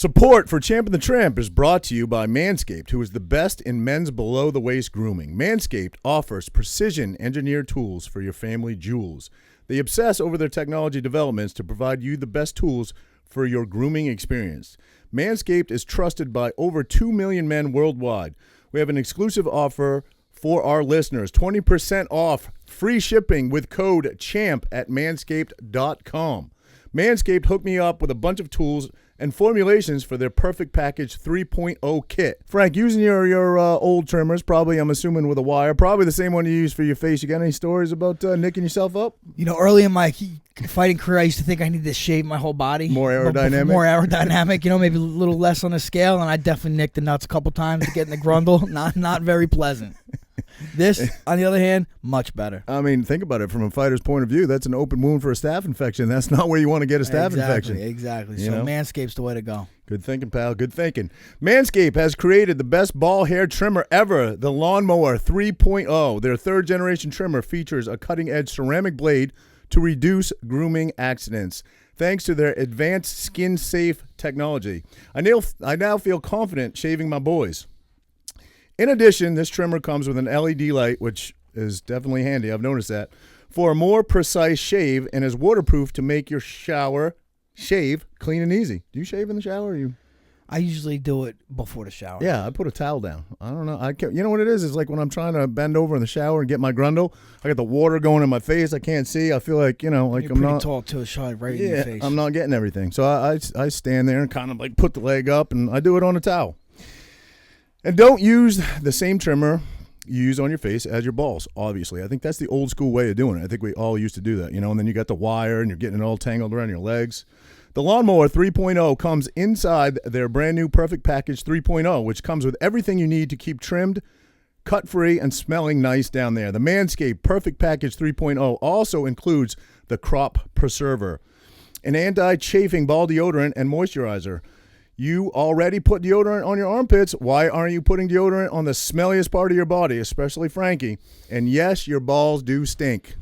Support for Champ and the Tramp is brought to you by Manscaped, who is the best in men's below-the-waist grooming. Manscaped offers precision-engineered tools for your family jewels. They obsess over their technology developments to provide you the best tools for your grooming experience. Manscaped is trusted by over 2 million men worldwide. We have an exclusive offer for our listeners, 20% off free shipping with code CHAMP at manscaped.com. Manscaped hooked me up with a bunch of tools and formulations for their Perfect Package 3.0 kit. Frank, using your old trimmers, probably, I'm assuming, with a wire, probably the same one you use for your face. You got any stories about nicking yourself up? You know, early in my fighting career, I used to think I needed to shave my whole body. More aerodynamic? More aerodynamic, maybe a little less on the scale, and I definitely nicked the nuts a couple times to get in the grundle. Not very pleasant. This, on the other hand, much better. I mean, think about it from a fighter's point of view. That's an open wound for a staph infection. That's not where you want to get a staph infection. Exactly. So Manscaped's the way to go. Good thinking, pal. Good thinking. Manscaped has created the best ball hair trimmer ever, the Lawnmower 3.0. Their third-generation trimmer features a cutting-edge ceramic blade to reduce grooming accidents. Thanks to their advanced skin-safe technology, I now feel confident shaving my boys. In addition, this trimmer comes with an LED light, which is definitely handy. I've noticed that. For a more precise shave and is waterproof to make your shave clean and easy. Do you shave in the shower? I usually do it before the shower. Yeah, I put a towel down. I don't know. You know what it is? It's like when I'm trying to bend over in the shower and get my grundle, I got the water going in my face. I can't see. I feel like, You're I'm pretty not tall too. It's shot right in your face. I'm not getting everything. So I stand there and kind of like put the leg up, and I do it on a towel. And don't use the same trimmer you use on your face as your balls, obviously. I think that's the old school way of doing it. I think we all used to do that, and then you got the wire and you're getting it all tangled around your legs. The Lawnmower 3.0 comes inside their brand new Perfect Package 3.0, which comes with everything you need to keep trimmed, cut-free, and smelling nice down there. The Manscaped Perfect Package 3.0 also includes the Crop Preserver, an anti-chafing ball deodorant and moisturizer. You already put deodorant on your armpits. Why aren't you putting deodorant on the smelliest part of your body, especially Frankie? And yes, your balls do stink.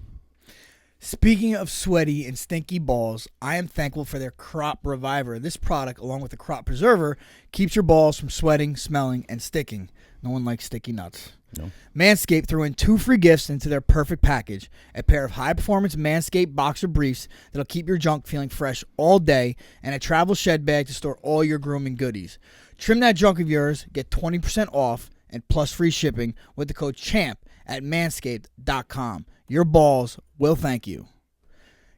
Speaking of sweaty and stinky balls, I am thankful for their Crop Reviver. This product, along with the Crop Preserver, keeps your balls from sweating, smelling, and sticking. No one likes sticky nuts. No. Manscaped threw in 2 free gifts into their Perfect Package, a pair of high-performance Manscaped boxer briefs that'll keep your junk feeling fresh all day, and a travel shed bag to store all your grooming goodies. Trim that junk of yours, get 20% off, and plus free shipping with the code CHAMP at manscaped.com. Your balls will thank you.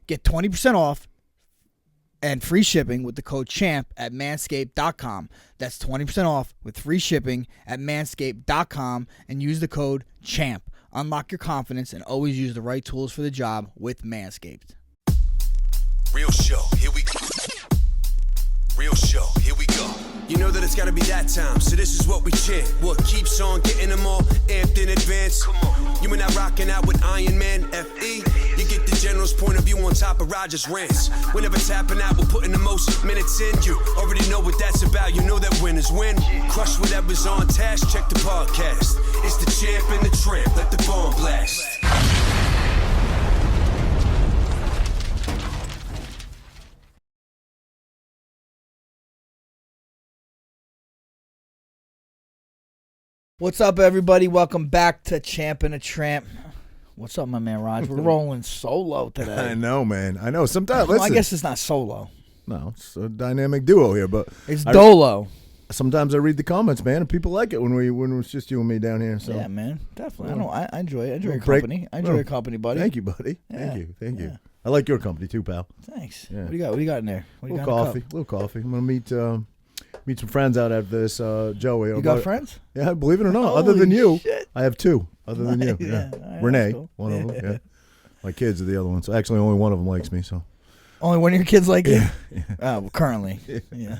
Get 20% off and free shipping with the code CHAMP at manscaped.com. That's 20% off with free shipping at manscaped.com and use the code CHAMP. Unlock your confidence and always use the right tools for the job with Manscaped. Real show, here we go. Real show, here we go. You know that it's gotta be that time, so this is what we chant. What keeps on getting them all amped in advance? Come on. You and I rocking out with Iron Man, F.E. You get the general's point of view on top of Roger's rants. We're never tapping out, we're putting the most minutes in. You already know what that's about, you know that winners win. Crush whatever's on task, check the podcast. It's the Champ and the Tramp, let the bomb blast. What's up, everybody? Welcome back to Champ and a Tramp. What's up, my man, Raj? We're rolling solo today. I know, man. I know. Sometimes, well, I guess it's not solo. No, it's a dynamic duo here, but it's Dolo. Sometimes I read the comments, man, and people like it when it's just you and me down here. So yeah, man, definitely. I enjoy it. I enjoy your company. I enjoy your company, buddy. Thank you, buddy. Yeah. Thank you. I like your company too, pal. Thanks. Yeah. What do you got? What do you got in there? A little coffee. I'm gonna meet some friends out after this. Joey. You got friends? Yeah, believe it or not. Holy other than you, shit. I have 2. Other than you, yeah. Right, Renee, cool. one of them. Yeah. My kids are the other ones. Actually, only one of them likes me. So. Only one of your kids like you? Yeah. Well, currently. Yeah.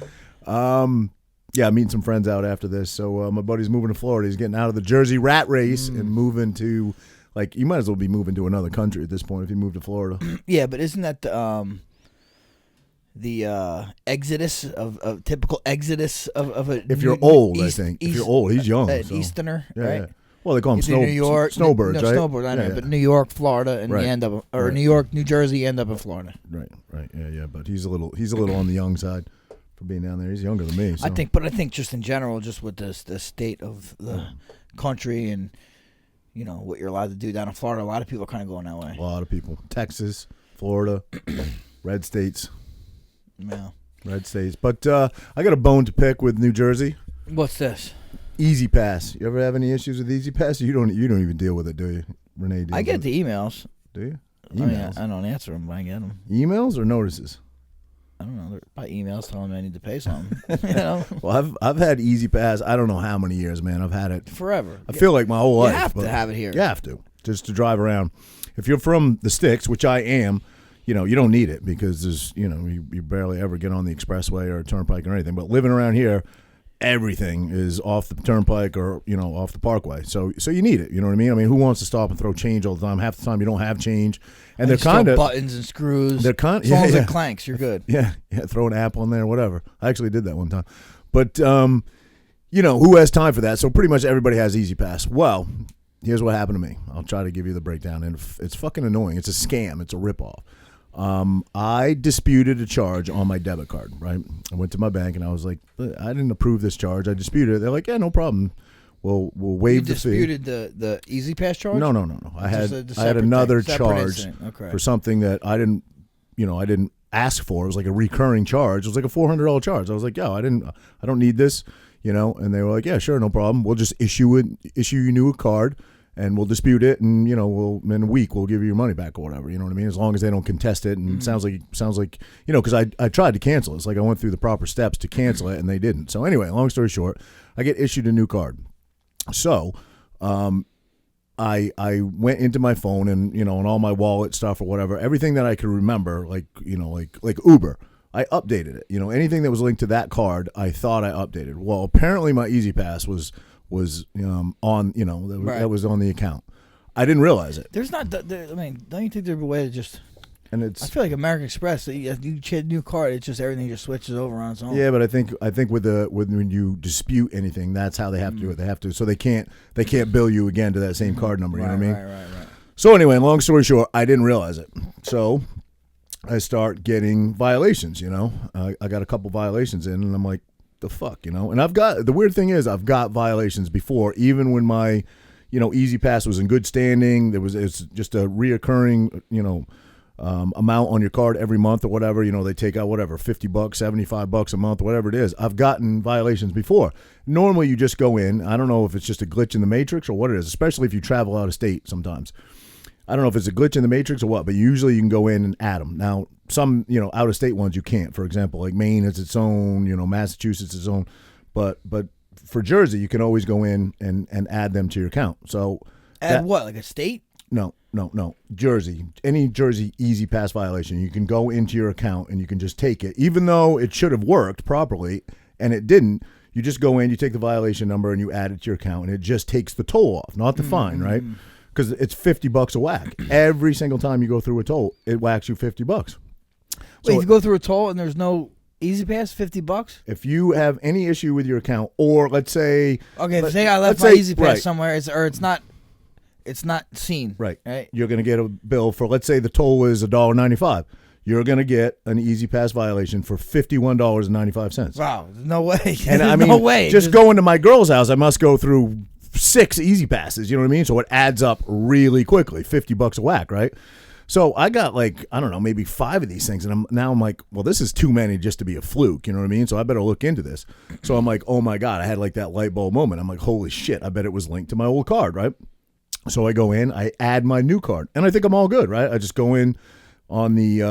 Yeah, meeting some friends out after this. So my buddy's moving to Florida. He's getting out of the Jersey rat race and moving to, like, you might as well be moving to another country at this point if you move to Florida. Yeah, but isn't that the exodus of typical exodus of a? If you're old, I think. If you're old, he's young. An so. Easterner, Yeah, right? Yeah. Well, they call them New York, snowbirds, right? Snowbirds, I know, Yeah. but New York, Florida, and Right. you end up, or Right. New York, New Jersey, you end up in Florida. Right. Yeah. But he's a little on the young side for being down there. He's younger than me. So. I think just in general, just with the state of the country and what you're allowed to do down in Florida, a lot of people are kind of going that way. A lot of people, Texas, Florida, red states. Yeah, red states. But I got a bone to pick with New Jersey. What's this? E-ZPass. You ever have any issues with E-ZPass? You don't even deal with it, do you, Renee? I get the emails. Do you? Emails. I don't answer them, but I get them. Emails or notices? I don't know. They're by emails telling me I need to pay something. Well, I've had E-ZPass. I don't know how many years, man. I've had it forever. I feel like my whole life. You have to have it here. You have to, just to drive around. If you're from the sticks, which I am, you don't need it because there's you barely ever get on the expressway or turnpike or anything. But living around here, everything is off the turnpike or off the parkway. So you need it. You know what I mean? I mean, who wants to stop and throw change all the time? Half the time you don't have change, and they're kind of buttons and screws. They're kind as long as it clanks, you're good. Yeah, throw an apple in there, whatever. I actually did that one time, but who has time for that? So pretty much everybody has E-ZPass. Well, here's what happened to me. I'll try to give you the breakdown, and it's fucking annoying. It's a scam. It's a ripoff. I disputed a charge on my debit card, right? I went to my bank and I was like, I didn't approve this charge. I disputed it. They're like, yeah, no problem. We'll waive the fee. You disputed the E-ZPass charge? No. I had another charge for something that I didn't ask for. It was like a recurring charge. It was like a $400 charge. I was like, I don't need this, and they were like, yeah, sure, no problem. We'll just issue you a new card. And we'll dispute it, and in a week we'll give you your money back or whatever. You know what I mean? As long as they don't contest it, and it sounds like because I tried to cancel it. It's like I went through the proper steps to cancel it, and they didn't. So anyway, long story short, I get issued a new card. So, I went into my phone and and all my wallet stuff or whatever, everything that I could remember, like Uber. I updated it. Anything that was linked to that card, I thought I updated. Well, apparently my E-ZPass was on that was on the account. I didn't realize it. There's not. Don't you think there's a way to just? And it's. I feel like American Express. You get a new card. It's just everything just switches over on its own. Yeah, but I think when you dispute anything, that's how they have to do it. They have to, so they can't bill you again to that same card number. You know what I mean? Right. So anyway, long story short, I didn't realize it. So I start getting violations. I got a couple violations in, and I'm like, the fuck, and the weird thing is I've got violations before, even when my E-ZPass was in good standing. It's just a reoccurring amount on your card every month or whatever. They take out whatever $50, $75 a month, whatever it is. I've gotten violations before. Normally you just go in. I don't know if it's just a glitch in the matrix or what it is, especially if you travel out of state sometimes. I don't know if it's a glitch in the matrix or what, but usually you can go in and add them. Now, some, out of state ones you can't. For example, like Maine is its own, Massachusetts is its own. But for Jersey, you can always go in and add them to your account. So add what, like a state? No. Jersey. Any Jersey E-ZPass violation, you can go into your account and you can just take it. Even though it should have worked properly and it didn't, you just go in, you take the violation number and you add it to your account, and it just takes the toll off, not the fine, right? Because it's $50 a whack. Every single time you go through a toll, it whacks you $50. Wait, if you go through a toll and there's no E-ZPass, $50? If you have any issue with your account, or let's say, say I left my E-ZPass somewhere, it's not seen. Right. You're going to get a bill for, let's say the toll is $1.95. You're going to get an E-ZPass violation for $51.95. Wow, no way. And I mean, no way. Just going to my girl's house, I must go through 6 E-ZPasses, you know what I mean? So it adds up really quickly, $50 a whack, right? So I got maybe 5 of these things, and I'm like, well, this is too many just to be a fluke, you know what I mean? So I better look into this. So I'm like, oh my God, I had like that light bulb moment. I'm like, holy shit, I bet it was linked to my old card, right? So I go in, I add my new card, and I think I'm all good, right? I just go in on the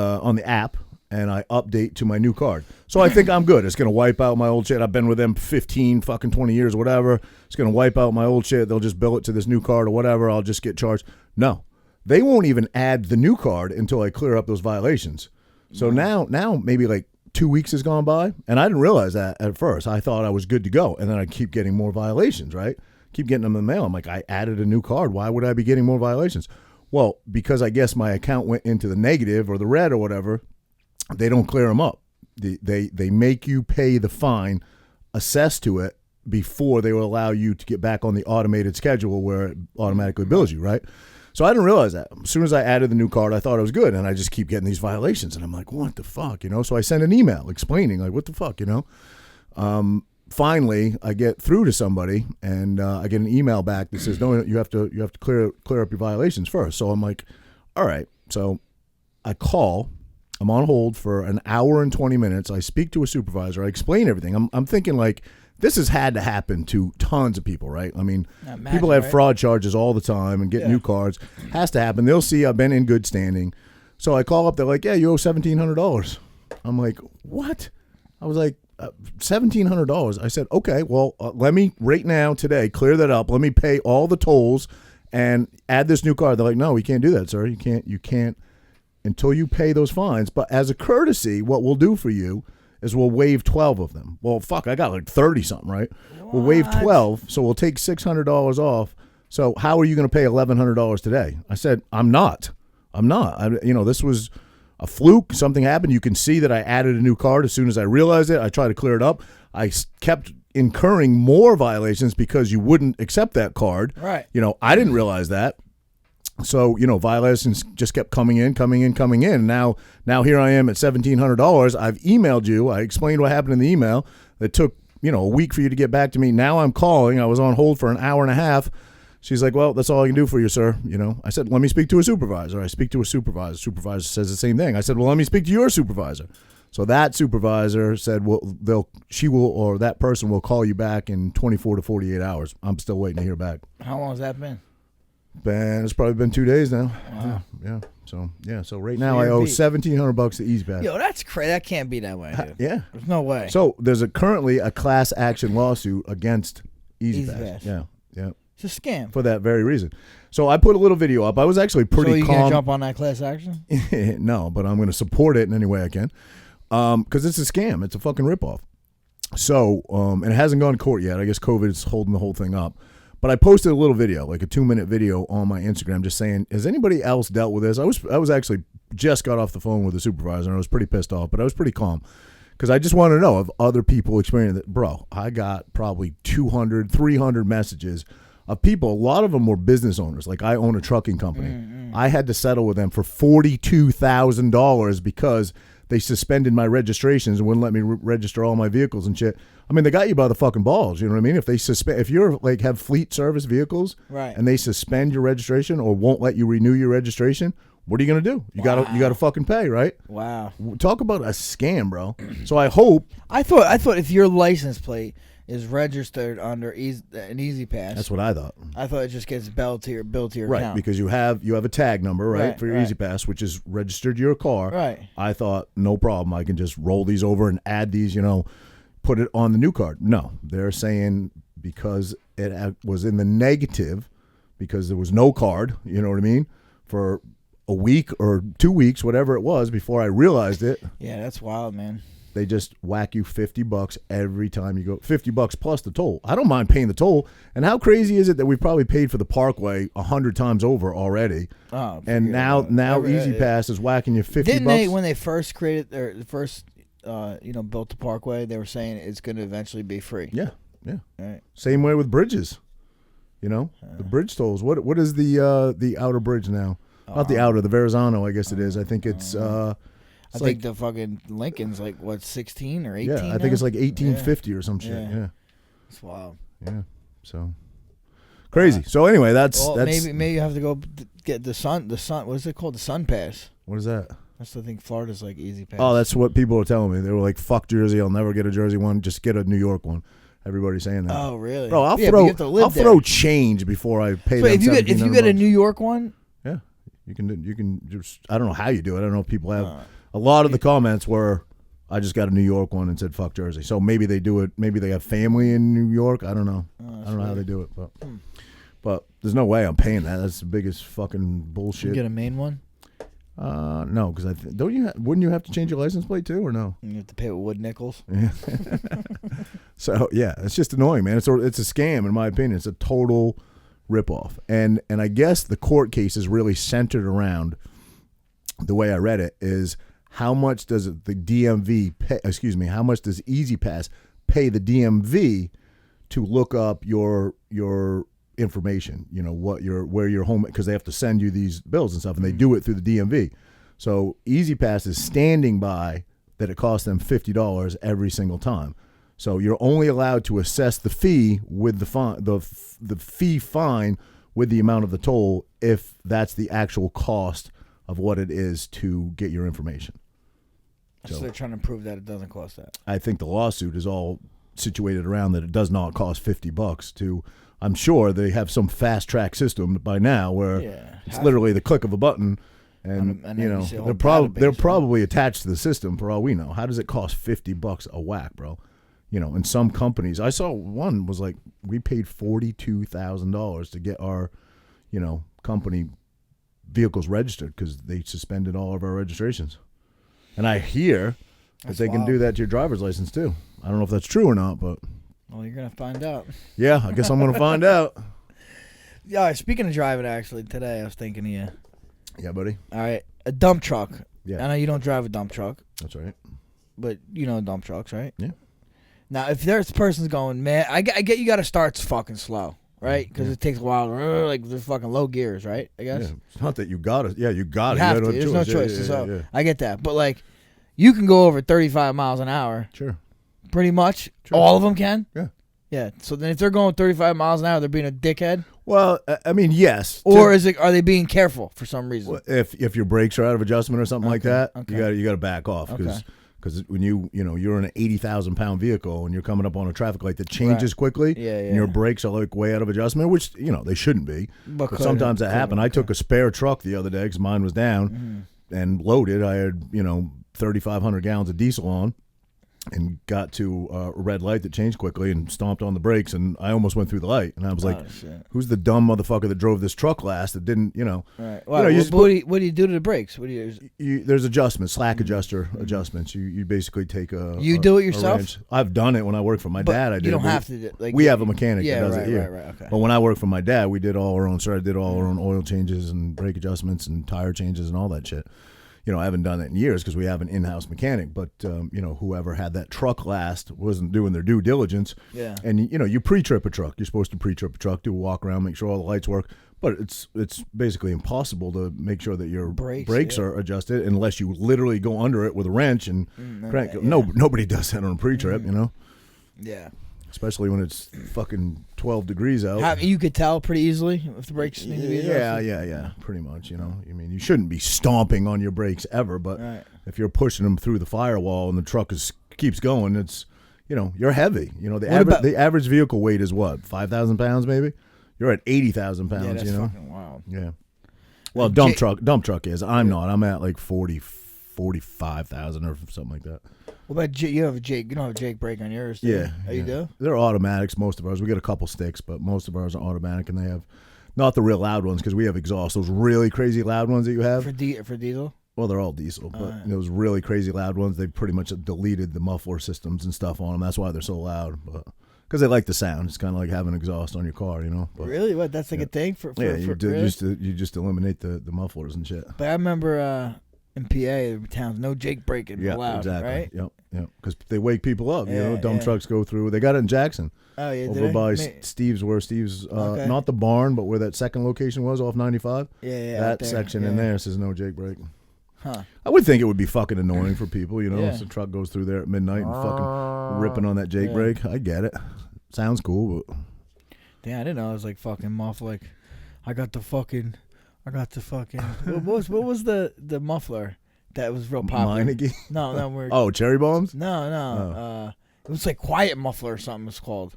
app and I update to my new card. So I think I'm good. It's going to wipe out my old shit. I've been with them 15 fucking 20 years or whatever. It's going to wipe out my old shit. They'll just bill it to this new card or whatever. I'll just get charged. No. They won't even add the new card until I clear up those violations. So now maybe like 2 weeks has gone by, and I didn't realize that at first. I thought I was good to go, and then I keep getting more violations, right? Keep getting them in the mail. I'm like, I added a new card. Why would I be getting more violations? Well, because I guess my account went into the negative or the red or whatever. They don't clear them up. They make you pay the fine assessed to it before they will allow you to get back on the automated schedule where it automatically bills you, right? So I didn't realize that. As soon as I added the new card, I thought it was good, and I just keep getting these violations, and I'm like, what the fuck, So I sent an email explaining, like, what the fuck, Finally, I get through to somebody, and I get an email back that says, no, you have to clear up your violations first. So I'm like, all right. So I call. I'm on hold for an hour and 20 minutes. I speak to a supervisor. I explain everything. I'm thinking, like, this has had to happen to tons of people, right? I mean, people have fraud charges all the time and get new cards. Has to happen. They'll see I've been in good standing. So I call up. They're like, yeah, you owe $1,700. I'm like, what? I was like, $1,700. I said, okay, well, let me right now today clear that up. Let me pay all the tolls and add this new card. They're like, no, we can't do that, sir. You can't until you pay those fines. But as a courtesy, what we'll do for you is we'll waive 12 of them. Well, fuck, I got like 30 something, right? What? We'll waive 12, so we'll take $600 off. So how are you going to pay $1,100 today? I said, I'm not. This was a fluke. Something happened. You can see that I added a new card as soon as I realized it. I tried to clear it up. I kept incurring more violations because you wouldn't accept that card. Right. I didn't realize that. So, violations just kept coming in. Now here I am at $1,700. I've emailed you. I explained what happened in the email. It took, a week for you to get back to me. Now I'm calling. I was on hold for an hour and a half. She's like, well, that's all I can do for you, sir. I said, let me speak to a supervisor. I speak to a supervisor. Supervisor says the same thing. I said, well, let me speak to your supervisor. So that supervisor said, well, that person will call you back in 24 to 48 hours. I'm still waiting to hear back. How long has that been? It's probably been 2 days now. Wow. Yeah. So right now I owe $1,700 to E-ZPass. Yo, that's crazy. That can't be that way, dude. Yeah. There's no way. So there's currently a class action lawsuit against E-ZPass. Yeah. It's a scam. For that very reason. So I put a little video up. I was actually pretty calm. So you can't jump on that class action? No, but I'm going to support it in any way I can. Because it's a scam. It's a fucking ripoff. So, and it hasn't gone to court yet. I guess COVID is holding the whole thing up. But I posted a little video, like a 2-minute video on my Instagram just saying, has anybody else dealt with this? I was actually just got off the phone with the supervisor, and I was pretty pissed off, but I was pretty calm. Because I just want to know if other people experienced it. Bro, I got probably 200, 300 messages of people. A lot of them were business owners. Like, I own a trucking company. Mm-hmm. I had to settle with them for $42,000 because they suspended my registrations and wouldn't let me register all my vehicles and shit. I mean, they got you by the fucking balls. You know what I mean? If you're like have fleet service vehicles, right, and they suspend your registration or won't let you renew your registration, what are you gonna do? You gotta fucking pay, right? Wow. Talk about a scam, bro. So I hope. I thought if your license plate is registered under an E-ZPass. That's what I thought. I thought it just gets billed to your right, account. Because you have a tag number, right, for your E-ZPass, which is registered to your car. Right. I thought, no problem. I can just roll these over and add these, put it on the new card. No, they're saying because it was in the negative, because there was no card, you know what I mean, for a week or 2 weeks, whatever it was, before I realized it. Yeah, that's wild, man. They just whack you $50 every time you go. $50 plus the toll. I don't mind paying the toll. And how crazy is it that we've probably paid for the Parkway 100 times over already? Oh, and now E-ZPass is whacking you $50. Didn't they, when they first created or built the Parkway, they were saying it's going to eventually be free? Yeah. Right. Same way with bridges. The bridge tolls. What is the outer bridge now? Not the outer, the Verrazano, I guess it is. I think it's. I think the fucking Lincoln's like, what, 16 or 18? Yeah, I think it's like 1850 or some shit. Yeah. It's wild. Yeah. So crazy. So anyway, that's maybe you have to go get the sun. What is it called? The Sun Pass. What is that? That's I think Florida's like E-ZPass. Oh, that's what people are telling me. They were like, "Fuck Jersey, I'll never get a Jersey one. Just get a New York one." Everybody's saying that. Oh, really? Bro, I'll throw change before I pay them. If you get a New York one, yeah, you can just. I don't know how you do it. I don't know if people have. A lot of the comments were, I just got a New York one and said, fuck Jersey. So maybe they do it. Maybe they have family in New York. I don't know. I don't know how they do it. But there's no way I'm paying that. That's the biggest fucking bullshit. You get a main one? No, because wouldn't you have to change your license plate too, or no? You have to pay with wood nickels. Yeah. So yeah, it's just annoying, man. It's a scam in my opinion. It's a total ripoff. And I guess the court case is really centered around, the way I read it, is how much does the DMV pay, how much does E-ZPass pay the DMV to look up your information. You know where your home, because they have to send you these bills and stuff, and they do it through the DMV. So E-ZPass is standing by that it costs them $50 every single time. So you're only allowed to assess the fee with the fee fine with the amount of the toll if that's the actual cost of what it is to get your information. So they're trying to prove that it doesn't cost that. I think the lawsuit is all situated around that it does not cost $50 to. I'm sure they have some fast track system by now where it's literally the click of a button, and you know they're probably attached to the system for all we know. How does it cost $50 a whack, bro? You know, in some companies, I saw one was like we paid $42,000 to get our, you know, company vehicles registered because they suspended all of our registrations. And I hear that they can do that to your driver's license too. I don't know if that's true or not, but well, you're gonna find out. Yeah, I guess I'm gonna find out. Yeah, speaking of driving, actually today I was thinking of you. Yeah, buddy. All right, a dump truck. Yeah, I know you don't drive a dump truck. That's right. But you know dump trucks, right? Yeah. Now, if there's a person's going, man, I get you got to start fucking slow, right? Because it takes a while, like the fucking low gears, right? I guess. Yeah, it's not that you got it. Yeah, you got it. You have to. There's no choice. So I get that, but like, you can go over 35 miles an hour. Sure. Pretty much, all of them can. Yeah. Yeah. So then, if they're going 35 miles an hour, they're being a dickhead. Well, I mean, yes. Or are they being careful for some reason? If your brakes are out of adjustment or something like that, you got to back off because when you're in an 80,000-pound vehicle and you're coming up on a traffic light that changes quickly, and your brakes are like way out of adjustment, which they shouldn't be. But sometimes that happens. I took a spare truck the other day because mine was down and loaded. I had 3,500 gallons of diesel on, and got to a red light that changed quickly and stomped on the brakes, and I almost went through the light. And I was like, "Who's the dumb motherfucker that drove this truck last that didn't?" Right. Well, what do you do to the brakes? What do you? There's adjustments, slack adjustments. You basically take a. You do it yourself? I've done it when I worked for my dad. I did. You don't have to. We have a mechanic that does it here. Right. Okay. But when I worked for my dad, we did all our own. So I did all our own oil changes and brake adjustments and tire changes and all that shit. I haven't done it in years because we have an in-house mechanic, but, whoever had that truck last wasn't doing their due diligence. Yeah. And, you pre-trip a truck. You're supposed to pre-trip a truck, do a walk around, make sure all the lights work. But it's basically impossible to make sure that your brakes are adjusted unless you literally go under it with a wrench and crank. Nobody does that on a pre-trip, Yeah. Especially when it's fucking 12 degrees out. You could tell pretty easily if the brakes need to be adjusted. Yeah, pretty much. I mean, you shouldn't be stomping on your brakes ever, but if you're pushing them through the firewall and the truck keeps going, it's, you're heavy. The average vehicle weight is what, 5,000 pounds maybe? You're at 80,000 pounds. Yeah, that's fucking wild. Yeah. Well, dump truck is. I'm not. I'm at like 45,000 or something like that. What about you? Have a Jake? You don't have a Jake brake on yours? Do you? Oh, you do? They're automatics. Most of ours. We get a couple sticks, but most of ours are automatic, and they have not the real loud ones because we have exhaust. Those really crazy loud ones that you have for diesel. Well, they're all diesel, but those really crazy loud ones, they pretty much deleted the muffler systems and stuff on them. That's why they're so loud, but because they like the sound. It's kind of like having exhaust on your car, But, really? What? That's like a thing for you just eliminate the mufflers and shit. But I remember in PA towns, no Jake braking allowed, exactly. Right? Yep. Because they wake people up. Dump trucks go through. They got it in Jackson. Oh yeah, over by Steve's, not the barn, but where that second location was off 95. Yeah, that section in there says no Jake brake. Huh. I would think it would be fucking annoying for people, if the truck goes through there at midnight and fucking ripping on that Jake brake. I get it. Sounds cool, but damn, I didn't know it was like fucking muffler. Like, I got the fucking. what was the muffler that was real popular? Meineke? No. Cherry bombs? No. It was like quiet muffler or something. It's called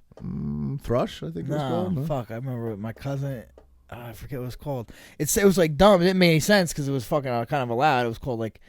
Thrush. I think it was called. No, fuck. I remember my cousin. I forget what it was called. It was like dumb. It didn't make any sense because it was fucking kind of loud. It was called like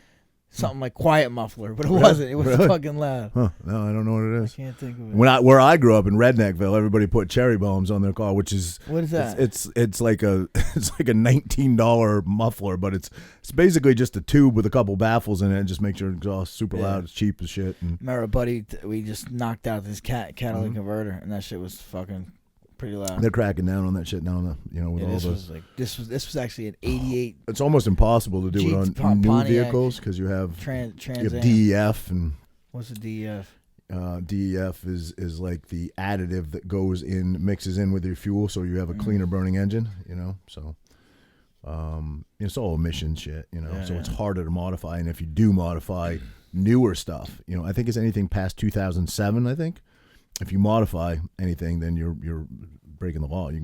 something like quiet muffler, but it wasn't. It was fucking loud. Huh. No, I don't know what it is. I can't think of it. Where I grew up in Redneckville, everybody put cherry bombs on their car, which is what is that? It's like a $19 muffler, but it's basically just a tube with a couple baffles in it and just makes your exhaust super loud. It's cheap as shit. And remember a buddy? We just knocked out this catalytic converter, and that shit was fucking pretty loud. They're cracking down on that shit now. With all those. This was actually an '88. It's almost impossible to do Jeep, it on new Pontiac vehicles because you have Trans DEF and what's the DEF? DEF is like the additive that mixes in with your fuel, so you have a cleaner burning engine. So it's all emission shit. So it's harder to modify, and if you do modify newer stuff, I think it's anything past 2007. I think if you modify anything, then you're breaking the law. You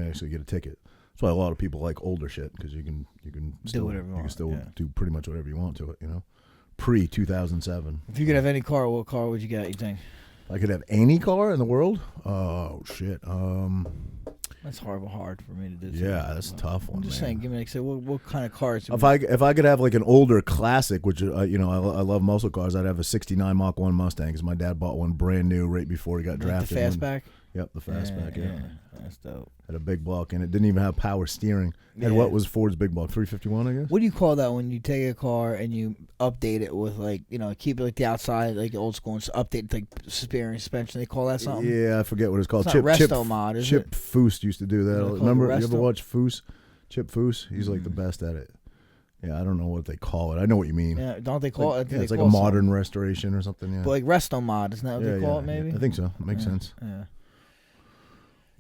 actually get a ticket. That's why a lot of people like older shit, because you can still do whatever you want. You can still do pretty much whatever you want to it. Pre 2007. If you could have any car, what car would you get? You think? I could have any car in the world. Oh shit. That's hard for me to do. Yeah, that's a tough one. I'm just man. saying. Give me what kind of cars? If I could have like an older classic, which I love muscle cars, I'd have a '69 Mach 1 Mustang, because my dad bought one brand new right before he got drafted. The fastback. Yep, the fastback. Yeah, that's dope. Had a big block, and it didn't even have power steering. And what was Ford's big block? 351, I guess. What do you call that when you take a car and you update it with keep it like the outside, like old school, and update it like steering suspension? They call that something. Yeah, I forget what it's called. It's not Resto Mod, is Chip Foose used to do that. Remember? You ever Resto? watch Foose? Chip Foose. He's like the best at it. Yeah, I don't know what they call it. I know what you mean. Yeah, don't they call it? Yeah, it's like a modern restoration or something. Yeah, but like Resto Mod, isn't that what they call it? Maybe. I think so. It makes sense. Yeah.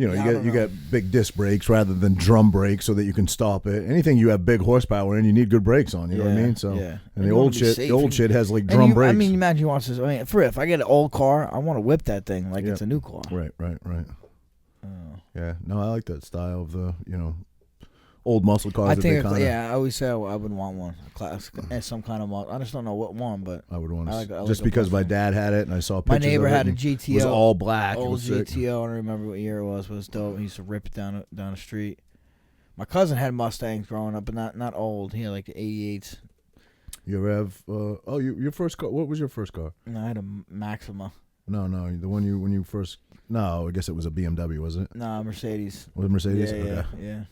You got big disc brakes rather than drum brakes, so that you can stop it. Anything you have big horsepower in, you need good brakes on. You know what I mean? So, and the old shit has like drum brakes. I mean, imagine you want this. If I get an old car, I want to whip that thing like it's a new car. Right. Yeah. No, I like that style of the old muscle cars. I always say I would want one, a classic, and some kind of model. I just don't know what one, but I would want I just because my dad had it, and I saw my pictures neighbor of it, had a GTO. It was all black. Old GTO. I don't remember what year it was, but it was dope. He used to rip it down the street. My cousin had Mustangs growing up, but not old. He had like the 88s. You ever have? Your first car. What was your first car? No, I had a Maxima. No, the one when you first. No, I guess it was a BMW, was it? No, Mercedes. Was it Mercedes? Yeah.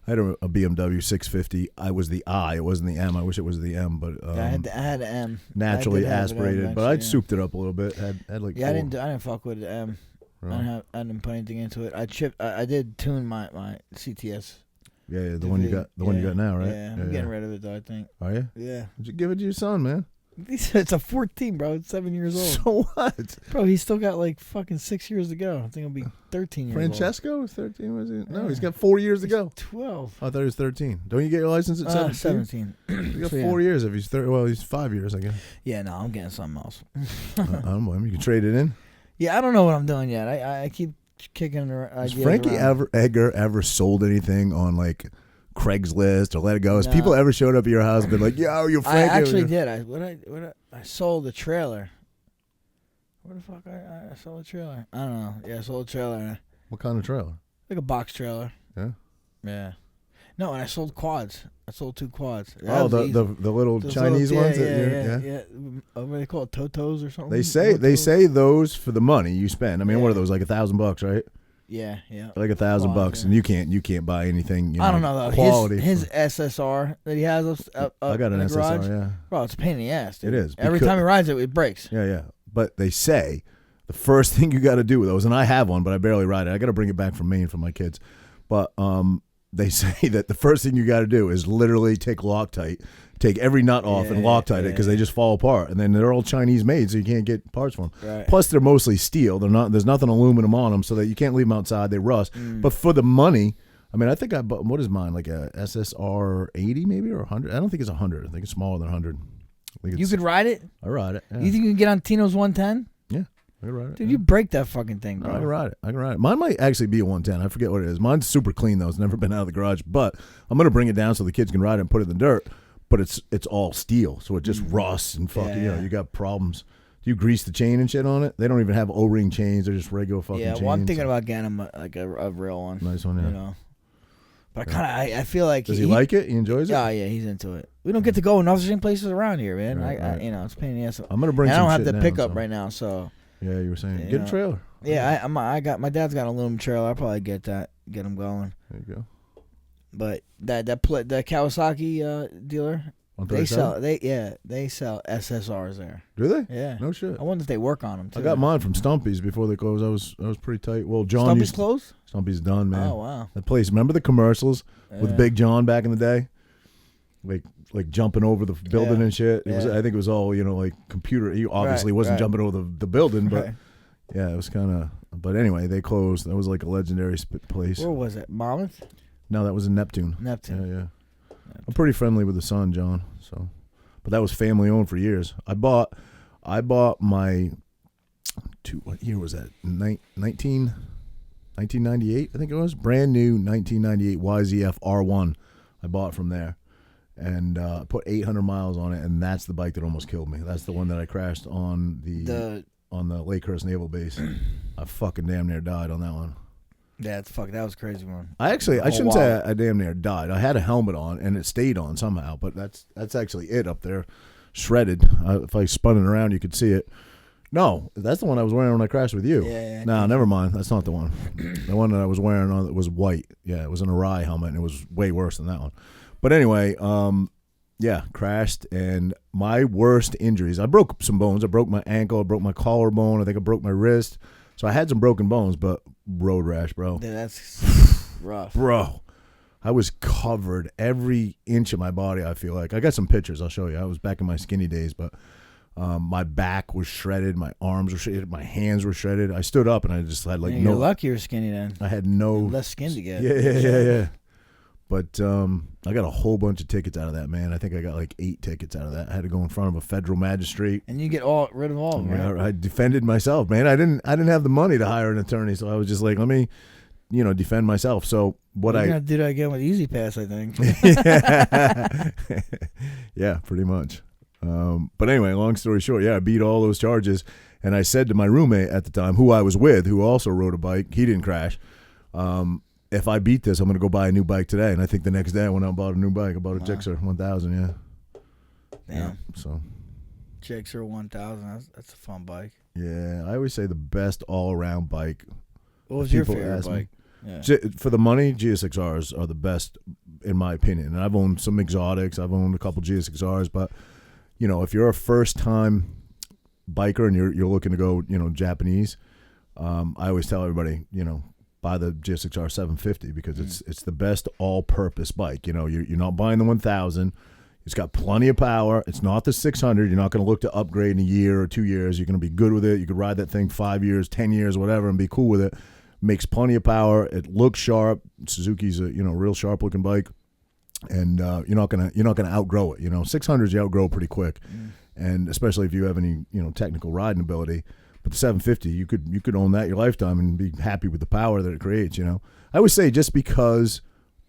I had a BMW 650. I was the I. It wasn't the M. I wish it was the M, but I had an M. Naturally aspirated, but I'd souped it up a little bit. Had like I didn't fuck with the M. Really? I didn't put anything into it. I did tune my CTS. Yeah, the one you got now, right? Yeah, I'm getting rid of it though, I think. Are you? Yeah. Did you give it to your son, man? It's a 14, bro. It's 7 years old. So what? Bro, he's still got like fucking 6 years to go. I think he'll be 13 years Francesco was 13, was he? No, he's got 4 years to go. 12. I thought he was 13. Don't you get your license at 17? 17. You got 4 years if he's 30. Well, he's 5 years, I guess. Yeah, no, I'm getting something else. I don't blame you. You can trade it in. Yeah, I don't know what I'm doing yet. I keep kicking the ideas Has Frankie Edgar ever sold anything on like Craigslist or Let It Go? Has people ever showed up at your house and been like, yo, you're Frankie? I actually did. I sold the trailer. Where the fuck I sold a trailer? I don't know. Yeah, I sold a trailer. What kind of trailer? Like a box trailer. Yeah? Yeah. No, and I sold quads. I sold 2 quads. Oh, the little Chinese ones? Yeah. What do they call it? Totos or something? They say those for the money you spend. I mean, what are those, like $1,000, right? Yeah. Like $1,000, and you can't buy anything. I don't know though. Quality. His SSR that he has I got an SSR. Garage, yeah. Bro, it's a pain in the ass. Dude. It is. Every time he rides it breaks. Yeah. But they say the first thing you got to do with those, and I have one, but I barely ride it. I got to bring it back from Maine for my kids. But they say that the first thing you got to do is literally take Loctite, take every nut off and Loctite it, because they just fall apart. And then they're all Chinese made, so you can't get parts for them. Right. Plus, they're mostly steel. There's nothing aluminum on them, so that you can't leave them outside. They rust. But for the money, I mean, I think I bought, what is mine, like a SSR 80 maybe, or 100? I don't think it's 100. I think it's smaller than 100. You could ride it? I ride it. Yeah. You think you can get on Tino's 110? Yeah, I can ride it. Dude, you break that fucking thing, bro. I can ride it. Mine might actually be a 110. I forget what it is. Mine's super clean, though. It's never been out of the garage. But I'm going to bring it down so the kids can ride it and put it in the dirt. But it's all steel, so it just rusts and fucking, you got problems. Do you grease the chain and shit on it? They don't even have O-ring chains. They're just regular fucking chains. Yeah, well, I'm thinking about getting him a real one. Nice one, yeah. You know? But I feel like... Does he like it? He enjoys it? Oh, yeah, he's into it. We don't get to go enough same places around here, man. Right. It's a pain in the ass. I'm going to bring some shit I don't have the now, pickup right now, so... Yeah, you were saying. Get a trailer. Yeah, my dad's got an aluminum trailer. I'll probably get him going. There you go. But the Kawasaki dealer... They sell SSRs there. Do they? Yeah. No shit. I wonder if they work on them too. I got mine from Stumpy's before they closed. I was pretty tight. Well, John Stumpy's closed? Stumpy's done, man. Oh wow. That place. Remember the commercials with Big John back in the day? like jumping over the building and shit. It was, Yeah. I think it was all, like computer. He obviously Right, wasn't right. jumping over the building, but Right. yeah, it was kind of. But anyway, they closed. That was like a legendary place. Where was it? Monmouth? No, that was in Neptune. Neptune. Yeah. I'm pretty friendly with the son, John. So, but that was family owned for years. I bought my. What year was that? 1998, I think it was. Brand new 1998 YZF R1. I bought from there, and put 800 miles on it, and that's the bike that almost killed me. That's the one that I crashed on the Lakehurst Naval Base. I fucking damn near died on that one. Yeah, that was a crazy one. I shouldn't say I damn near died. I had a helmet on, and it stayed on somehow, but that's actually it up there, shredded. If I spun it around, you could see it. No, that's the one I was wearing when I crashed with you. Yeah. No, never mind. That's not the one. The one that I was wearing on was white. Yeah, it was an Arai helmet, and it was way worse than that one. But anyway, yeah, crashed, and my worst injuries. I broke some bones. I broke my ankle. I broke my collarbone. I think I broke my wrist. So I had some broken bones, but road rash, bro. Yeah, that's rough. Bro, I was covered every inch of my body, I feel like. I got some pictures I'll show you. I was back in my skinny days, but my back was shredded. My arms were shredded. My hands were shredded. I stood up, and I just had You're lucky you're skinny then. I had no... Less skin to get. Yeah. But I got a whole bunch of tickets out of that, man. I think I got like 8 tickets out of that. I had to go in front of a federal magistrate. And you get rid of all of them, right? I defended myself, man. I didn't have the money to hire an attorney, so I was just like, let me, defend myself. So what You're gonna do that again with E-ZPass, I think. Yeah, pretty much. But anyway, long story short, yeah, I beat all those charges, and I said to my roommate at the time, who I was with, who also rode a bike, he didn't crash. If I beat this, I'm going to go buy a new bike today. And I think the next day I went out and bought a new bike. I bought a Gixxer 1000, yeah. Damn. Yeah, so. Gixxer 1000, that's a fun bike. Yeah, I always say the best all-around bike. What was your People favorite ask me. bike? Yeah. For the money, GSXRs are the best, in my opinion. And I've owned some exotics. I've owned a couple GSXRs. But, if you're a first-time biker and you're looking to go, Japanese, I always tell everybody, buy the GSXR 750 because it's the best all-purpose bike. You're not buying the 1000. It's got plenty of power. It's not the 600. You're not going to look to upgrade in a year or 2 years. You're going to be good with it. You could ride that thing 5 years, 10 years, whatever, and be cool with it. Makes plenty of power. It looks sharp. Suzuki's a real sharp-looking bike, and you're not gonna outgrow it. 600s you outgrow pretty quick, and especially if you have any technical riding ability. But the 750, you could own that your lifetime and be happy with the power that it creates. I always say just because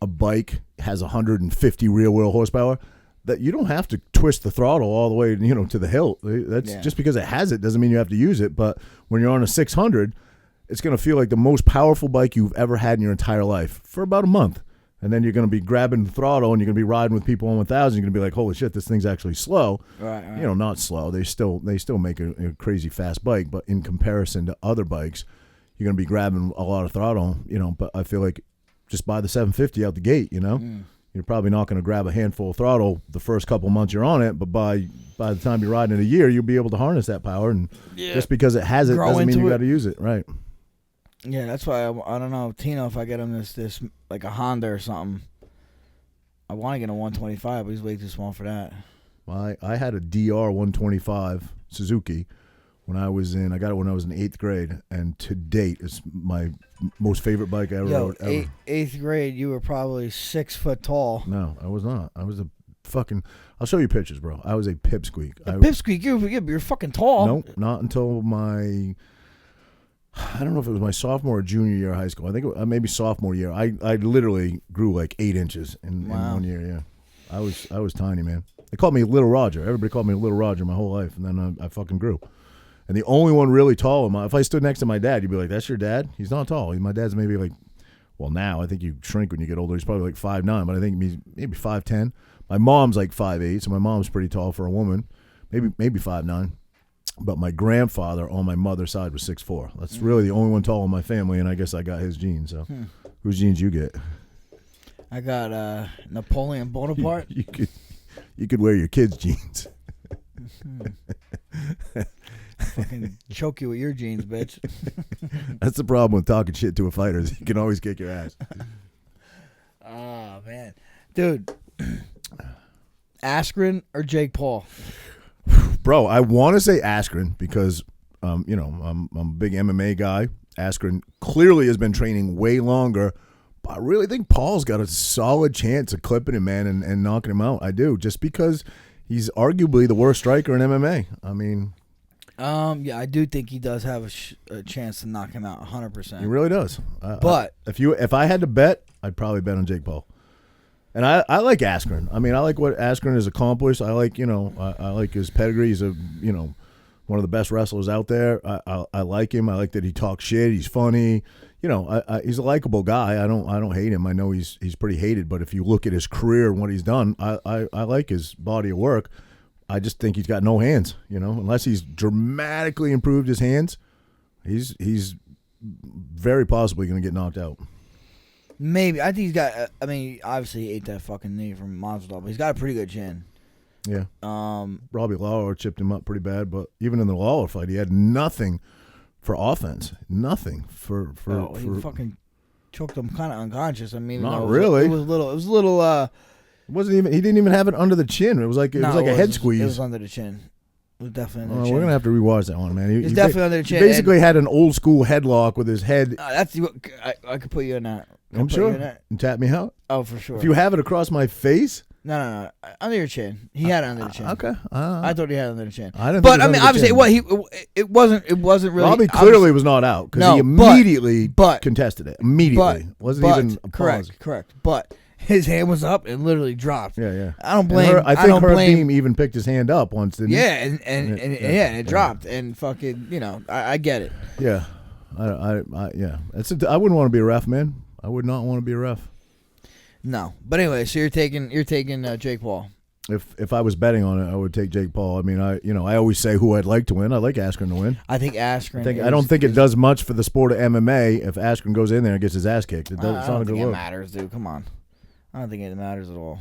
a bike has 150 rear wheel horsepower, that you don't have to twist the throttle all the way to the hilt. That's just because it has it doesn't mean you have to use it. But when you're on a 600, it's going to feel like the most powerful bike you've ever had in your entire life for about a month. And then you're going to be grabbing the throttle and you're going to be riding with people on 1000. You're going to be like, holy shit, this thing's actually slow. Right. Not slow. They still make a crazy fast bike, but in comparison to other bikes, you're going to be grabbing a lot of throttle. But I feel like just buy the 750 out the gate. You're probably not going to grab a handful of throttle the first couple months you're on it, but by the time you're riding in a year, you'll be able to harness that power. And just because it has it doesn't mean you got to use it, right? Yeah, that's why I don't know, Tino, if I get him this like a Honda or something, I want to get a 125, but he's way too small for that. I had a DR 125 Suzuki I got it when I was in 8th grade, and to date, it's my most favorite bike I ever rode. Ever. 8th grade, you were probably 6 foot tall. No, I was not. I was a fucking... I'll show you pictures, bro. I was a pipsqueak. Pipsqueak? You're fucking tall. Nope, not until my... I don't know if it was my sophomore or junior year of high school. I think maybe sophomore year. I literally grew like 8 inches in 1 year, yeah. I was tiny, man. They called me Little Roger. Everybody called me Little Roger my whole life, and then I fucking grew. And the only one really tall, if I stood next to my dad, you'd be like, that's your dad? He's not tall. My dad's maybe like, well, now I think you shrink when you get older. He's probably like 5'9", but I think he's maybe 5'10". My mom's like 5'8", so my mom's pretty tall for a woman, maybe 5'9". But my grandfather on my mother's side was 6'4". That's really the only one tall in my family, and I guess I got his genes. So, whose genes you get? I got Napoleon Bonaparte. You could wear your kids' jeans. Fucking choke you with your jeans, bitch. That's the problem with talking shit to a fighter. Is you can always kick your ass. Oh man, dude. Askren or Jake Paul? Bro, I want to say Askren because, I'm a big MMA guy. Askren clearly has been training way longer. But I really think Paul's got a solid chance of clipping him, man, and knocking him out. I do, just because he's arguably the worst striker in MMA. I mean... yeah, I do think he does have a chance to knock him out 100%. He really does. But if I had to bet, I'd probably bet on Jake Paul. And I like Askren. I mean, I like what Askren has accomplished. I like, I like his pedigree. He's one of the best wrestlers out there. I like him. I like that he talks shit. He's funny. He's a likable guy. I don't hate him. I know he's pretty hated, but if you look at his career and what he's done, I like his body of work. I just think he's got no hands, unless he's dramatically improved his hands. He's very possibly going to get knocked out. Maybe. I think he's got, obviously he ate that fucking knee from Masvidal, but he's got a pretty good chin. Yeah. Robbie Lawler chipped him up pretty bad, but even in the Lawler fight, he had nothing for offense. Nothing for he fucking choked him kind of unconscious. Not really. It was a little. It wasn't even. He didn't even have it under the chin. It was like a head squeeze. It was under the chin. It was definitely under the chin. We're gonna have to rewatch that one, man. It's definitely under the chin. He basically had an old school headlock with his head. I could put you in that. I'm sure. And tap me out. Oh, for sure. If you have it across my face. No. Under your chin. He had it under the chin. Okay. I thought he had it under the chin. I didn't. But obviously, it wasn't really. Robbie clearly was not out because he immediately contested it. Immediately, wasn't even a pause. Correct. But his hand was up and literally dropped. Yeah. I don't blame. I think Herb Dean even picked his hand up once, didn't he? Yeah, and it dropped and fucking. I get it. Yeah, yeah. I wouldn't want to be a ref, man. I would not want to be a ref. No, but anyway, so you're taking Jake Paul. If I was betting on it, I would take Jake Paul. I mean, I always say who I'd like to win. I like Askren to win. I think Askren. I don't think it does much for the sport of MMA if Askren goes in there and gets his ass kicked. It's not a good look. It matters, dude. Come on, I don't think it matters at all.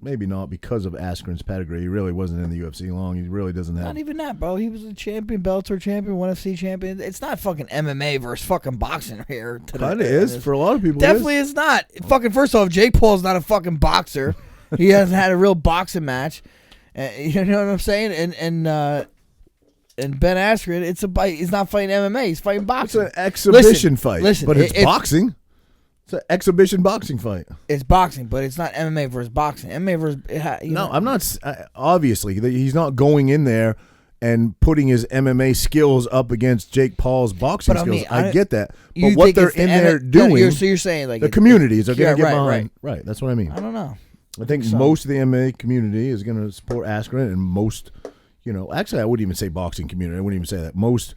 Maybe not because of Askren's pedigree. He really wasn't in the UFC long. He really doesn't have. Not even that, bro. He was a champion, Bellator champion, ONE FC champion. It's not fucking MMA versus fucking boxing here. Kind of is for a lot of people. Definitely is not. Fucking first off, Jake Paul's not a fucking boxer. He hasn't had a real boxing match. You know what I'm saying? And Ben Askren, it's a fight. He's not fighting MMA. He's fighting boxing. It's an exhibition fight. Listen, but it's boxing. It's an exhibition boxing fight. It's boxing, but it's not MMA versus boxing. MMA versus no, I'm not. Obviously, he's not going in there and putting his MMA skills up against Jake Paul's boxing skills. I get that, but what they're in there doing. So you're saying like the communities are going to get behind. Right, that's what I mean. I don't know. I think most of the MMA community is going to support Askren, and most, actually, I wouldn't even say boxing community. I wouldn't even say that. Most,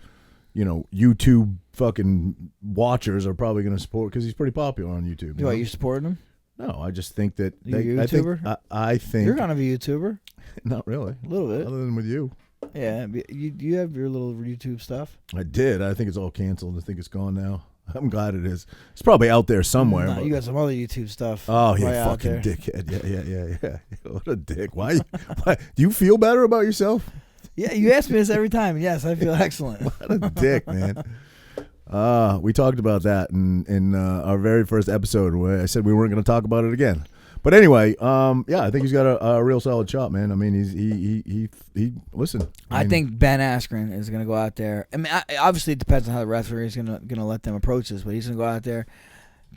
YouTube fucking watchers are probably going to support because he's pretty popular on YouTube. You supporting him? No, I just think that you're a YouTuber? I think you're kind of a YouTuber. Not really. A little bit. Other than with you. Yeah, you have your little YouTube stuff. I did. I think it's all canceled. I think it's gone now. I'm glad it is. It's probably out there somewhere. No, you got some other YouTube stuff. Oh, yeah, fucking dickhead. Yeah. What a dick. Why? Do you feel better about yourself? Yeah, you ask me this every time. Yes, I feel excellent. What a dick, man. We talked about that in our very first episode where I said we weren't going to talk about it again. But anyway, I think he's got a real solid shot, man. I mean, he listen. I think Ben Askren is going to go out there. I mean, obviously it depends on how the referee is going to let them approach this, but he's going to go out there,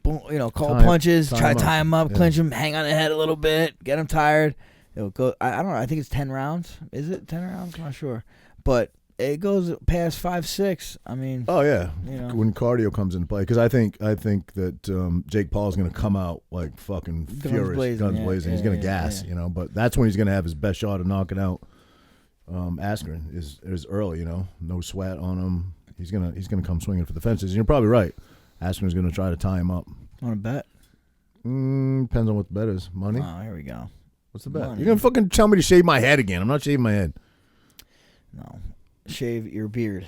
call punches, try to tie him up, clinch him, hang on the head a little bit, get him tired. It'll go. I don't know. I think it's 10 rounds. Is it 10 rounds? I'm not sure, but it goes past 5-6. I mean, oh yeah, when cardio comes into play, because I think that Jake Paul is going to come out like fucking furious, guns blazing. He's going to gas, but that's when he's going to have his best shot of knocking out Askren is early. No sweat on him. He's gonna come swinging for the fences. And you're probably right. Askren's going to try to tie him up. Want to bet? Depends on what the bet is. Money. Oh, here we go. What's the bet? Money. You're going to fucking tell me to shave my head again. I'm not shaving my head. No. Shave your beard.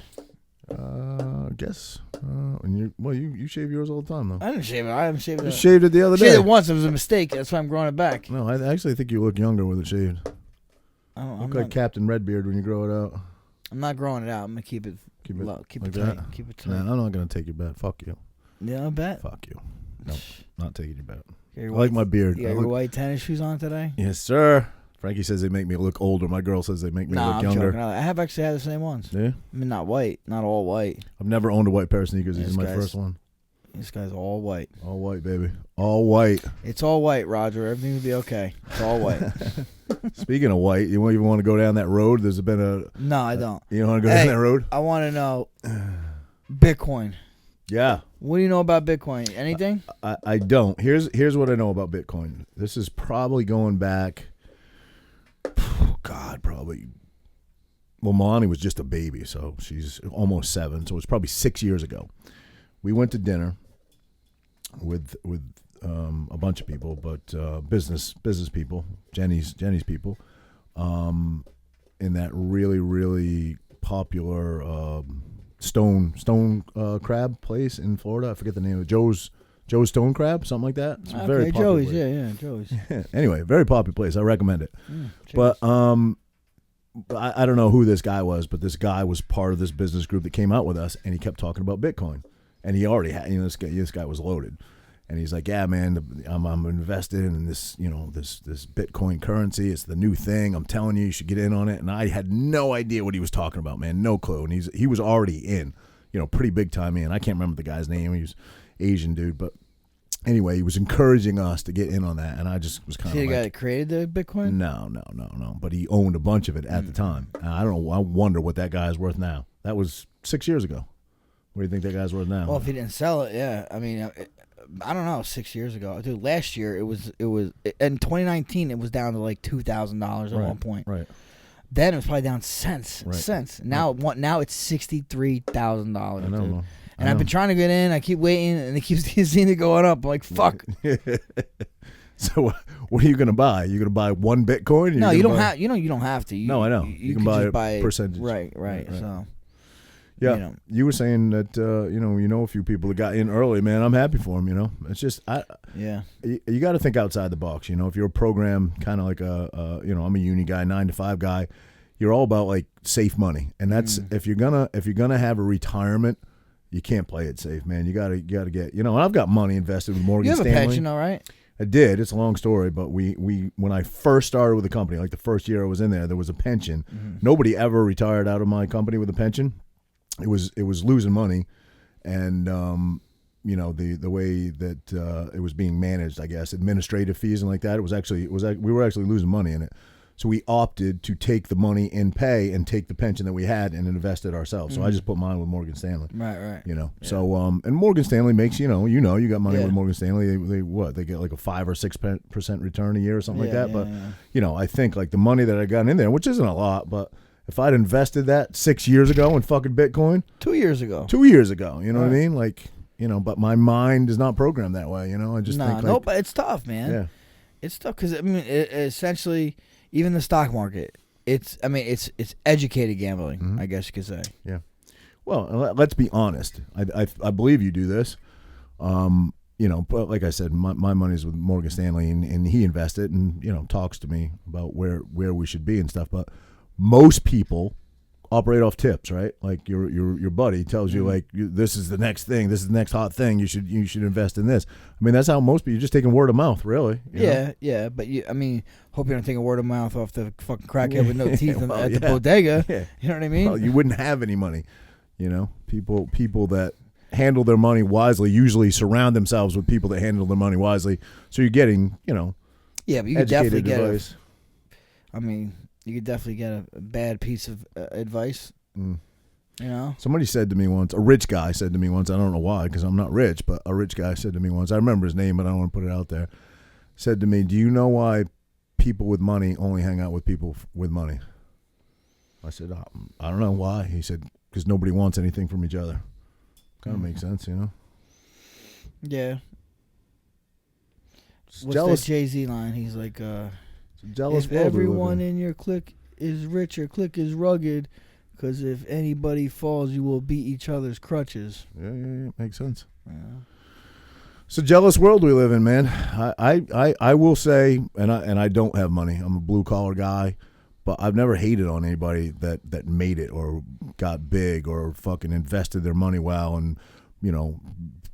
I guess. You shave yours all the time, though. I didn't shave it. I haven't shaved it. You shaved it the other day. Shaved it once. It was a mistake. That's why I'm growing it back. No, I actually think you look younger with it shaved. Look like Captain Redbeard when you grow it out. I'm not growing it out. I'm gonna keep it low. Keep it tight. Keep it tight. Nah, I'm not gonna take your bet. Fuck you. Yeah, I bet. Fuck you. Nope, not taking your bet. I like like my beard. You got your white tennis shoes on today? Yes, sir. Frankie says they make me look older. My girl says they make me Nah, look I'm younger. joking. I have actually had the same ones. Yeah, I mean, not white, not all white. I've never owned a white pair of sneakers. This This is my guy's- first one. This guy's all white. All white, baby. All white. It's all white, Roger. Everything will be okay. It's all white. Speaking of white, you even want to go down that road? There's been a. No, I don't. You don't want to go Hey, down that road? I want to know Bitcoin. Yeah. What do you know about Bitcoin? Anything? I don't. Here's what I know about Bitcoin. This is probably going back. Oh God, probably. Well, Melanie was just a baby, so she's almost 7. So it was probably 6 years ago. We went to dinner with a bunch of people, but business people, Jenny's people, in that really popular stone crab place in Florida. I forget the name of it. Joe's Stone Crab, something like that. It's a very popular Joey's. place. Yeah, Joey's. Anyway, very popular place. I recommend it. But I don't know who this guy was, but this guy was part of this business group that came out with us, and he kept talking about Bitcoin. And he already had, this guy was loaded. And he's like, yeah, man, I'm invested in this, this Bitcoin currency. It's the new thing. I'm telling you, you should get in on it. And I had no idea what he was talking about, man. No clue. And he was already in, pretty big time in. I can't remember the guy's name. He was Asian dude. But anyway, he was encouraging us to get in on that. And I just was kind of See like, the guy that created the Bitcoin? No. But he owned a bunch of it at the time. And I don't know. I wonder what that guy is worth now. That was 6 years ago. What do you think that guy's worth now? Well, if he didn't sell it, yeah. I mean, I don't know. 6 years ago, dude. Last year, it was in 2019. It was down to like $2,000 at one point. Right. Then it was probably down cents. Right. Now it's $63,000. I know. And I've been trying to get in. I keep waiting, and it keeps seeing it going up. I'm like, fuck. So what are you gonna buy? You gonna buy one Bitcoin? No, you don't have. You don't have to. No, I know. You can could buy just a percentage. Right. So. Yeah, you were saying that a few people that got in early, man. I'm happy for them. It's just you got to think outside the box. If you're a program kind of like I'm a uni guy, 9 to 5 guy. You're all about like safe money, and that's if you're gonna have a retirement, you can't play it safe, man. You gotta get And I've got money invested with Morgan Stanley. You have a pension, all right? I did. It's a long story, but we when I first started with the company, like the first year I was in there was a pension. Mm-hmm. Nobody ever retired out of my company with a pension. It was losing money, and the way that it was being managed, I guess, administrative fees and like that. We were actually losing money in it. So we opted to take the money in pay and take the pension that we had and invest it ourselves. So I just put mine with Morgan Stanley. Right. Yeah. So and Morgan Stanley makes you got money with Morgan Stanley. They get like a 5 or 6% return a year or something like that. But I think like the money that I got in there, which isn't a lot, but if I'd invested that 6 years ago in fucking Bitcoin, 2 years ago, you know what I mean? Like, but my mind is not programmed that way. I just think like, but it's tough, man. Yeah, it's tough because essentially, even the stock market, it's educated gambling, I guess you could say. Yeah. Well, let's be honest. I believe you do this. But like I said, my money's with Morgan Stanley, and he invested and talks to me about where we should be and stuff. But most people operate off tips, right? Like your buddy tells you like this is the next thing, this is the next hot thing. You should invest in this. I mean, that's how most people. You're just taking word of mouth, really. Yeah. But hope you don't take a word of mouth off the fucking crackhead with no teeth at the bodega. Yeah. You know what I mean? Well, you wouldn't have any money. People that handle their money wisely usually surround themselves with people that handle their money wisely. So you're getting, yeah, but you could definitely get advice. You could definitely get a bad piece of advice. Somebody said to me once, a rich guy said to me once, I don't know why, because I'm not rich, but a rich guy said to me once, I remember his name, but I don't want to put it out there, said to me, do you know why people with money only hang out with people with money? I said, I don't know why. He said, because nobody wants anything from each other. Kind of makes sense, Yeah. What's jealous. that Jay-Z line? He's like, Jealous if world we live everyone in your clique is rich, your clique is rugged, because if anybody falls, you will beat each other's crutches. Yeah, makes sense. Yeah. It's a jealous world we live in, man. I will say, and I don't have money. I'm a blue collar guy, but I've never hated on anybody that made it or got big or fucking invested their money well and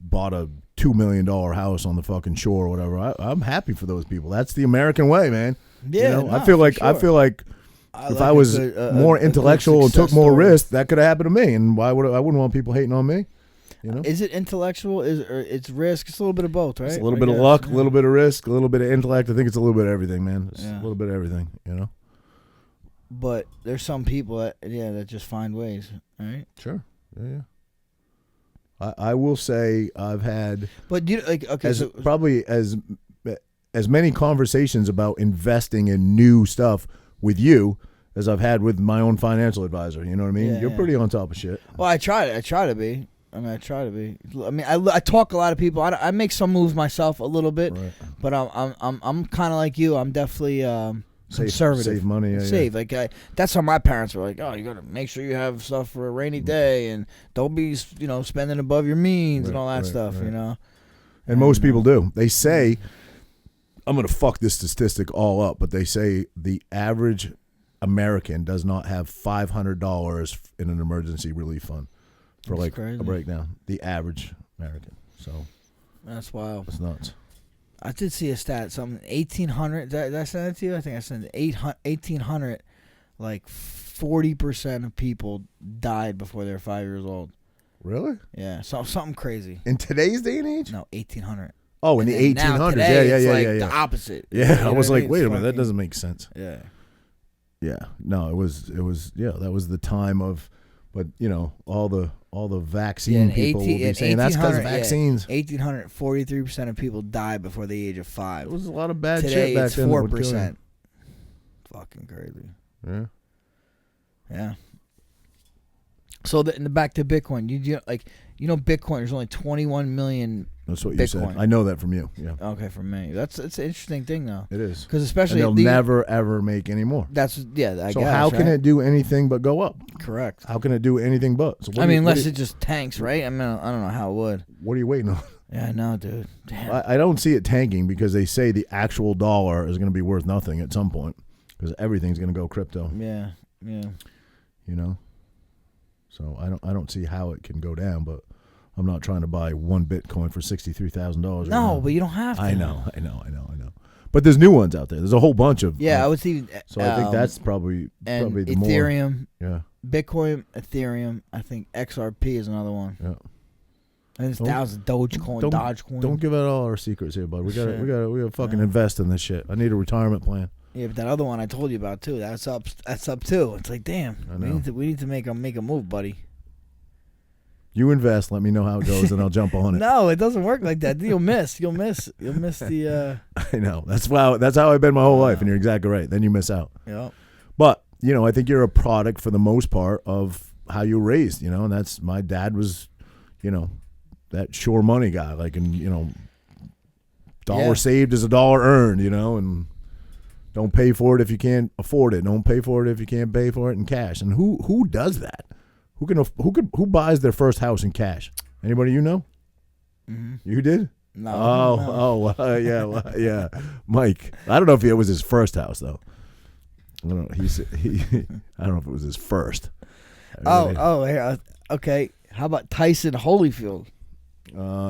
bought a $2 million house on the fucking shore or whatever. I'm happy for those people. That's the American way, man. Yeah, You know? I feel like if I was more intellectual and took more risks, that could have happened to me. And I wouldn't want people hating on me. You know? Is it intellectual? It's risk? It's a little bit of both, right? It's a little bit of luck, a little bit of risk, a little bit of intellect. I think it's a little bit of everything, man. It's a little bit of everything, you know? But there's some people that just find ways, right? Sure. Yeah. I will say I've had probably as many conversations about investing in new stuff with you as I've had with my own financial advisor. You know what I mean? You're pretty on top of shit. Well, I try to be. I try to be. I mean, I talk a lot of people. I make some moves myself a little bit, right. But I'm kind of like you. I'm definitely conservative. Save money. Save. Like that's how my parents were like. Oh, you gotta make sure you have stuff for a rainy day, and don't be spending above your means and all that stuff. Right. You know. And most people do. They say, I'm gonna fuck this statistic all up, but they say the average American does not have $500 in an emergency relief fund. For that's like crazy. A breakdown, the average American. So that's wild. That's nuts. I did see a stat. Something 1,800. Did I send it to you? I think I sent it 1,800. Like 40% of people died before they were 5 years old. Really? Yeah. So something crazy. In today's day and age? No, 1,800. Oh, in the 1800s. Yeah. The opposite. Yeah, I was like, wait a minute, that doesn't make sense. Yeah. Yeah. No, it was. That was the time of, but all the vaccine people will be saying that's because of vaccines. 1,800, 43% of people died before the age of 5. It was a lot of bad Today, shit back then. Today it's 4%. Fucking crazy. Yeah. Yeah. So in the back to Bitcoin, Bitcoin. There's only 21 million. That's what Bitcoin. You said. I know that from you. Yeah. Okay, from me. It's an interesting thing though. It is because especially and they'll never ever make any more. That's I guess. So how can it do anything but go up? Correct. How can it do anything but? So unless it just tanks, right? I mean, I don't know how it would. What are you waiting on? Yeah, I know, dude. Damn. I don't see it tanking because they say the actual dollar is going to be worth nothing at some point because everything's going to go crypto. Yeah. So I don't see how it can go down, but I'm not trying to buy one Bitcoin for $63,000. No, but you don't have to. I know. But there's new ones out there. There's a whole bunch of. Yeah, I would see. So I think that's probably the Ethereum, more. Yeah. Bitcoin, Ethereum. I think XRP is another one. Yeah. And there's thousands Dogecoin. Don't give out all our secrets here, bud. We gotta fucking invest in this shit. I need a retirement plan. Yeah, but that other one I told you about too. That's up too. It's like, damn. We need to make a move, buddy. You invest. Let me know how it goes, and I'll jump on it. No, it doesn't work like that. You'll miss the. I know. That's how I've been my whole life, and you're exactly right. Then you miss out. Yeah. But I think you're a product for the most part of how you were raised. And that's my dad was, that sure money guy. Like, and dollar saved is a dollar earned. And don't pay for it if you can't afford it. Don't pay for it if you can't pay for it in cash. And who does that? Who buys their first house in cash? Anybody you know? Mm-hmm. You did? No. Yeah. Mike. I don't know if it was his first house though. I don't know. I don't know if it was his first. Okay. How about Tyson Holyfield?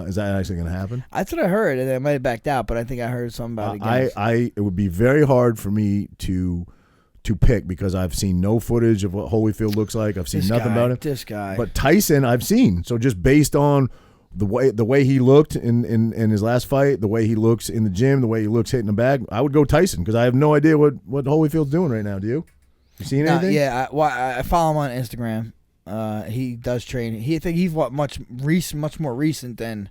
Is that actually going to happen? That's what I heard, and I might have backed out, but I think I heard something about it. It would be very hard for me to pick because I've seen no footage of what Holyfield looks like. I've seen nothing about him. This guy. But Tyson, I've seen. So just based on the way he looked in his last fight, the way he looks in the gym, the way he looks hitting the bag, I would go Tyson because I have no idea what Holyfield's doing right now. Do you? You seen anything? Yeah. I follow him on Instagram. He does train. I think he's much more recent than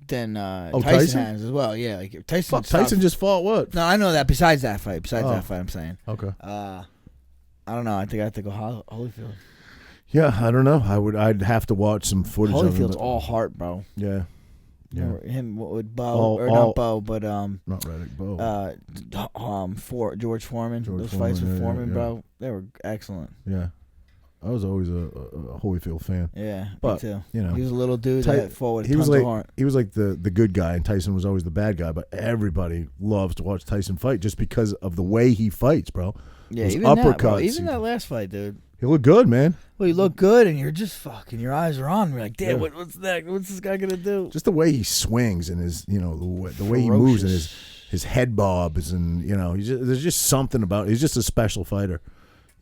Tyson has as well. Yeah, like Tyson just fought what? No, I know that. Besides that fight, I'm saying. Okay. I don't know. I think I have to go Holyfield. Yeah, I don't know. I'd have to watch some footage. Holyfield's all heart, bro. Yeah. Him with Bo not Bo, but not Reddick, Bo. For George Foreman. Those fights with Foreman, bro, they were excellent. Yeah. I was always a Holyfield fan. Yeah, But, me too. you know, He was a little dude that forward. He was tons of like heart. the good guy, and Tyson was always the bad guy. But everybody loves to watch Tyson fight just because of the way he fights, bro. Yeah, Those even that, bro, uppercuts. even that last fight, dude. He looked good, man. Well, you look good, and you're just fucking. Your eyes are on. We're like, damn, Yeah. what's that? What's this guy gonna do? Just the way he swings and his, the way he moves and Ferocious. his head bobs, and there's just something about. He's just a special fighter,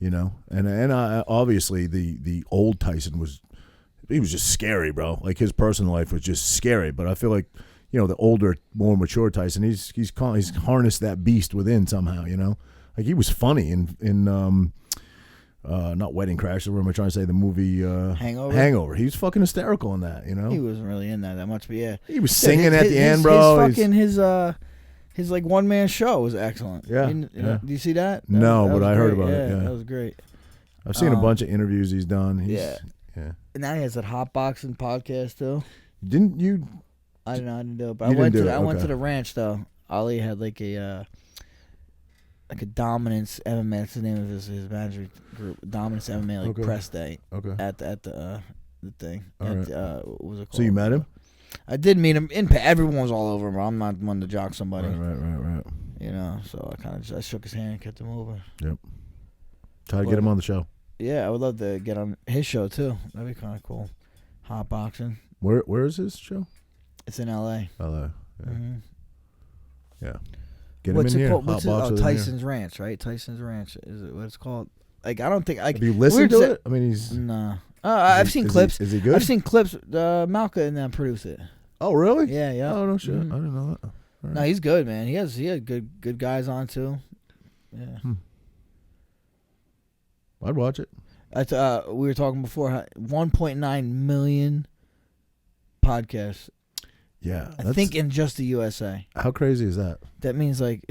And obviously the old Tyson was just scary, bro. Like his personal life was just scary. But I feel like the older, more mature Tyson, he's harnessed that beast within somehow. Like he was funny in not Wedding Crashers. What am I trying to say? The movie Hangover. Hangover. He was fucking hysterical in that. He wasn't really in that much, but yeah, He was singing at the end, bro. His like one man show was excellent. Yeah, Do you see that? No, that but was I heard great. about it. Yeah, that was great. I've seen a bunch of interviews he's done. Yeah. And now he has that hot boxing podcast too. Didn't you? I didn't do it, but You I went didn't to do it, I went okay. to the ranch though. Ali had like a Dominance MMA. That's the name of his management group. Dominance MMA Okay. press day Okay. at the thing. All At right. the, what was it called? So you met him? I did meet him. Everyone was all over him. I'm not one to jock somebody. Right. So I kind of just shook his hand and kept him moving. Yep. Try to get him on the show. Yeah, I would love to get on his show too. That'd be kind of cool. Hot boxing. Where is his show? It's in L.A. LA. Yeah. Mm-hmm. Yeah. Get What's him in it here. called? What's it? Hot Oh, box with him here. Tyson's Ranch, right? Tyson's Ranch is it what it's called? Like I don't think I. Have you listened weird to it? I mean, he's. No. I've seen clips. Is he good? I've seen clips. Malka and them produce it. Oh, really? Yeah. Oh no shit! Mhm. I didn't know that. All right. No, he's good, man. He had good guys on too. Yeah. I'd watch it. We were talking before. 1.9 million podcasts. Yeah. I think in just the USA. How crazy is that? That means like.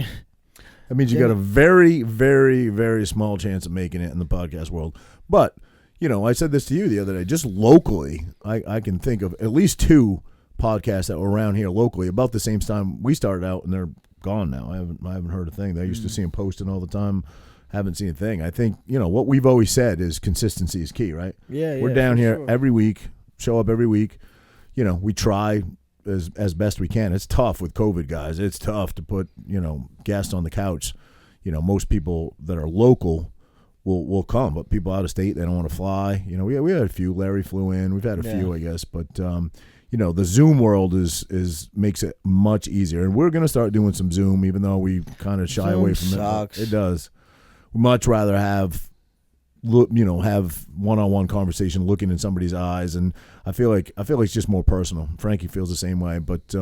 That means you got a very, very, very small chance of making it in the podcast world. But, I said this to you the other day. Just locally, I can think of at least 2 podcasts that were around here locally about the same time we started out, and they're gone now. I haven't heard a thing. I used to see them posting all the time. Haven't seen a thing. I think, what we've always said is consistency is key, right? Yeah, We're down for here sure. every week, show up every week. We try as best we can. It's tough with COVID, guys. It's tough to put, guests on the couch. Most people that are local will come, but people out of state, they don't want to fly. We had a few. Larry flew in. We've had a few, I guess, but the Zoom world is makes it much easier, and we're gonna start doing some Zoom, even though we kind of shy away from sucks. it. It does. We much rather have one-on-one conversation, looking in somebody's eyes, and I feel like it's just more personal. Frankie feels the same way, but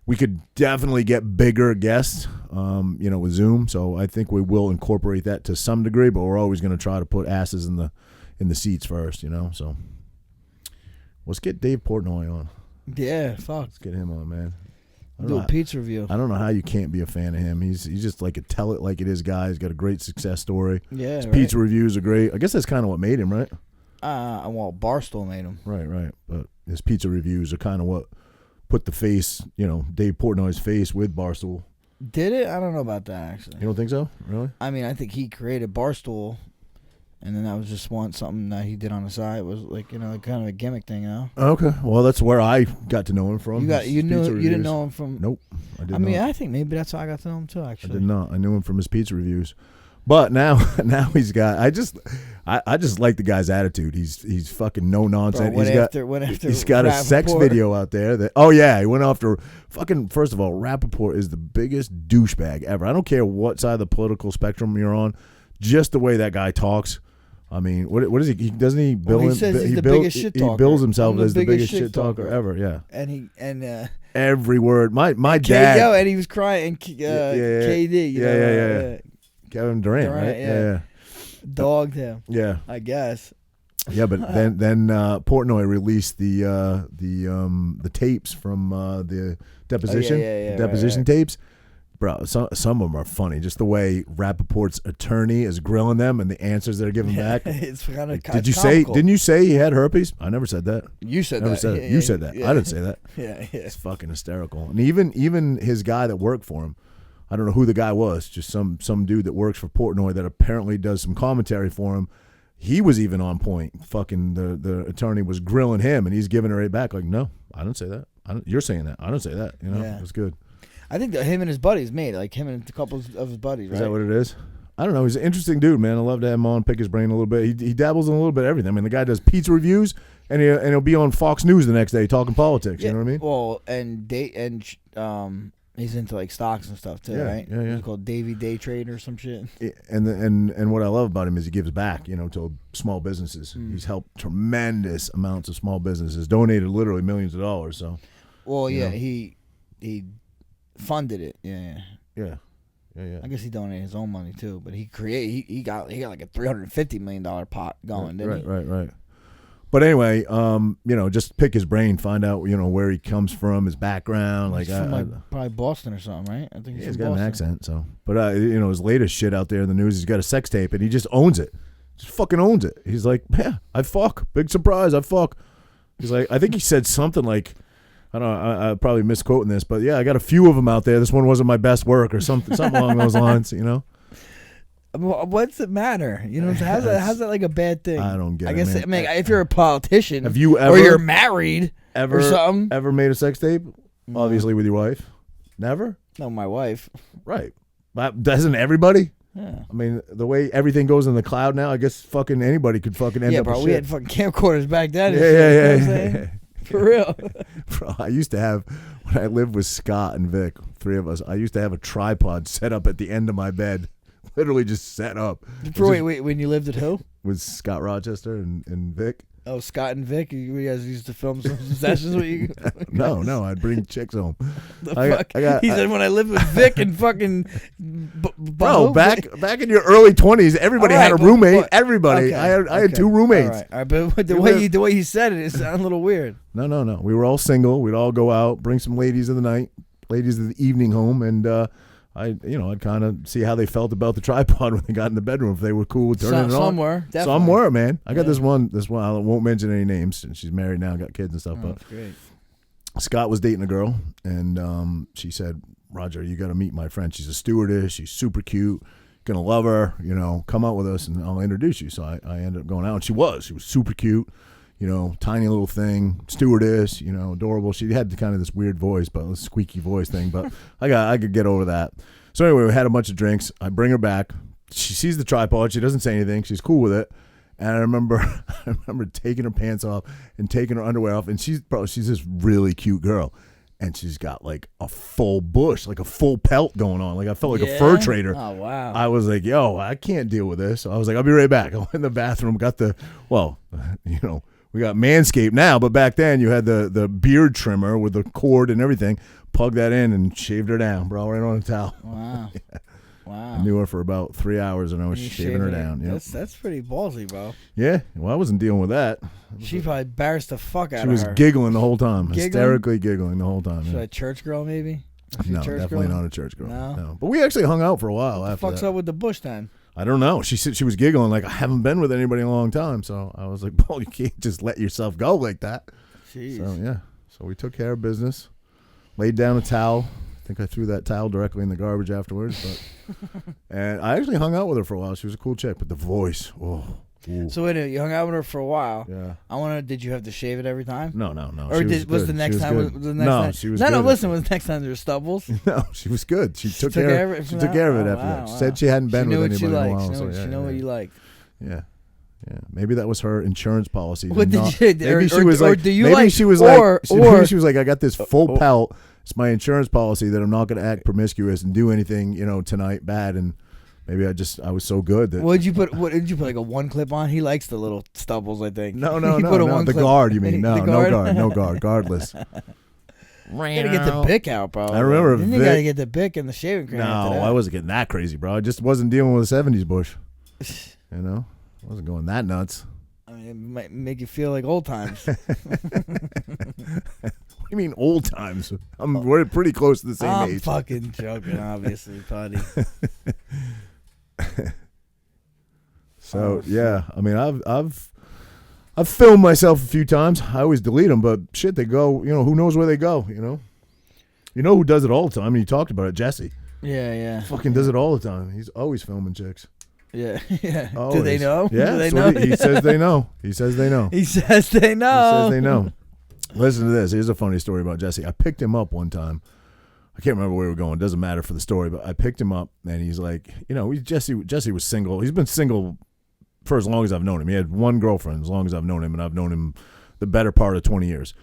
we could definitely get bigger guests, with Zoom. So I think we will incorporate that to some degree, but we're always going to try to put asses in the seats first, So let's get Dave Portnoy on. Yeah, fuck. Let's get him on, man. Do a pizza review. I don't know how you can't be a fan of him. He's just like a tell it like it is guy. He's got a great success story. Yeah, His right. pizza reviews are great. I guess that's kind of what made him, right? Well, Barstool made him. Right. But his pizza reviews are kind of what put the face, Dave Portnoy's face with Barstool. Did it? I don't know about that actually. You don't think so? Really? I mean, I think he created Barstool, and then that was just something that he did on the side. It was like kind of a gimmick thing, Okay. Well, that's where I got to know him from. You didn't know him from. Nope. I did I mean, not. I think maybe that's how I got to know him too. I Actually, did not. I knew him from his pizza reviews. But now he's got. I just like the guy's attitude. He's fucking no nonsense. Bro, He's got a sex video out there that. Oh yeah, he went after fucking. First of all, Rappaport is the biggest douchebag ever. I don't care what side of the political spectrum you're on. Just the way that guy talks. I mean, what is he? Doesn't he bill he him? says he's the bill- biggest shit He talker. bills himself I'm the as the biggest biggest shit talker ever. Yeah. And Every word. My dad. and he was crying. And KD, Yeah. Kevin Durant, right? Yeah. Dogged him. Yeah. I guess. Yeah, but then Portnoy released the tapes from the deposition, right. tapes. Bro, some of them are funny. Just the way Rappaport's attorney is grilling them and the answers they're giving back. It's kind of Didn't you say he had herpes? I never said that. You said Never that. said it. You said that. Yeah. I didn't say that. Yeah. It's fucking hysterical. And even his guy that worked for him, I don't know who the guy was, just some dude that works for Portnoy that apparently does some commentary for him. he was even on point. Fucking the attorney was grilling him, and he's giving her right back. Like, no, I don't say that. You're saying that. I don't say that. You know, Yeah. It was good. I think that him and his buddies made it, like him and a couple of his buddies, right? Is that what it is? I don't know. He's an interesting dude, man. I love to have him on, pick his brain a little bit. He dabbles in a little bit of everything. I mean, the guy does pizza reviews, and he'll be on Fox News the next day talking politics. Yeah, You know what I mean? Well, and he's into like stocks and stuff too, Yeah, right? yeah. He's called Davey Day Trader or some shit. And what I love about him is he gives back, you know, to small businesses. He's helped tremendous amounts of small businesses, donated literally millions of dollars. So, Well, You yeah, know? he funded it. Yeah. yeah. I guess he donated his own money too, but he got like a $350 million pot going, didn't he? Right. But anyway, you know, just pick his brain, find out, you know, where he comes from, his background. He's from probably Boston or something, right? I think he's got an accent. So, but you know, his latest shit out there in the news, he's got a sex tape, and he just owns it, just fucking owns it. He's like, yeah, I fuck, big surprise, I fuck. He's like, I think he said something like, I don't know, I'm probably misquoting this, but yeah, I got a few of them out there. This one wasn't my best work or something along those lines, you know? What's it matter? You know, how's that like a bad thing? I don't get it, I guess man. I mean, if you're a politician, Have you ever, or you're married, or something, ever made a sex tape? No. Obviously with your wife. Never? No, my wife. Right. But doesn't everybody? Yeah. I mean, the way everything goes in the cloud now, I guess fucking anybody could fucking end up bro. with We shit. had fucking camcorders back then. Yeah, and shit, you know what I'm yeah. saying? For real. Bro, I used to have, when I lived with Scott and Vic, three of us, I used to have a tripod set up at the end of my bed. Literally just set up. Wait, when you lived at who? With Scott Rochester and Vic. Oh, Scott and Vic. You guys used to film some sessions with you. No, I'd bring chicks home. The fuck? He said when I lived with Vic and fucking. Bro, back in your early 20s, everybody had a roommate. Everybody, Okay, I had two roommates. All right, but the way you said it sounded a little weird. No. We were all single. We'd all go out, bring some ladies of the night, ladies of the evening home, and I'd kind of see how they felt about the tripod when they got in the bedroom. If they were cool with turning it on. Some were, definitely. Some were, man. I got this one. I won't mention any names. And she's married now, got kids and stuff. Oh, but that's great. Scott was dating a girl, and she said, "Roger, you got to meet my friend. She's a stewardess. She's super cute. Gonna love her. You know, come out with us, and I'll introduce you." So I ended up going out, and she was super cute. You know, tiny little thing, stewardess, you know, adorable. She had kind of this weird voice, but a squeaky voice thing. But I could get over that. So anyway, we had a bunch of drinks. I bring her back. She sees the tripod. She doesn't say anything. She's cool with it. And I remember taking her pants off and taking her underwear off. And she's this really cute girl. And she's got like a full bush, like a full pelt going on. Like I felt like a fur trader. Oh, wow. I was like, yo, I can't deal with this. So I was like, I'll be right back. I went in the bathroom, got we got Manscaped now, but back then you had the beard trimmer with the cord and everything. Plugged that in and shaved her down, bro, right on a towel. Wow. Yeah. Wow. I knew her for about 3 hours and I was shaving her down. Yep. That's pretty ballsy, bro. Yeah, well, I wasn't dealing with that. She probably embarrassed the fuck out of her. She was giggling the whole time, Giggling? hysterically giggling the whole time. She Yeah. a church girl, maybe? No, definitely not a church girl. No? But we actually hung out for a while What the after fuck's that. up with the bush then? I don't know. She said she was giggling like, I haven't been with anybody in a long time. So I was like, Paul, you can't just let yourself go like that. Jeez. So, yeah. So we took care of business. Laid down a towel. I think I threw that towel directly in the garbage afterwards. But and I actually hung out with her for a while. She was a cool chick. But the voice, ooh. So wait a minute, you hung out with her for a while. Yeah. I want to. Did you have to shave it every time? No. Or She was the good. next She time? good. Was the next No, time? she was No, good. listen. Was the next time there were stubbles? No, she was good. She took took care of it. from She took that? care of it Oh, after that. wow, She wow. said she hadn't been She knew with what she anybody in a liked. while. She know what you liked. Yeah. Yeah, maybe that was her insurance policy. What did not, you? maybe she or, was or like, do you maybe like? she was or, like, maybe she was like, I got this full pelt. It's my insurance policy that I'm not going to act promiscuous and do anything, tonight bad. And maybe I was so good that. What did you put? What did you put? Like a one clip on? He likes the little stubbles, I think. No. You put a one The clip- guard, you mean? No, The no guard, guardless. You gotta get the bic out, bro. I remember Then you Vic- gotta get the bic and the shaving cream. after No, that. I wasn't getting that crazy, bro. I just wasn't dealing with a 70s bush. I wasn't going that nuts. I mean, it might make you feel like old times. What do you mean old times? We're pretty close to the same I'm age. fucking joking, obviously, buddy. So yeah, I mean, I've filmed myself a few times. I always delete them, but shit, they go. Who knows where they go? You know who does it all the time? I mean, you talked about it, Jesse. Yeah. Fucking does it all the time. He's always filming chicks. Yeah, yeah. Oh, Do they know? Yeah, Do they so know? he says they know. He says they know. He says they know. He says they know. Listen to this. Here's a funny story about Jesse. I picked him up one time. I can't remember where we were going. It doesn't matter for the story, but I picked him up, and he's like, Jesse was single. He's been single for as long as I've known him. He had one girlfriend as long as I've known him, and I've known him the better part of 20 years.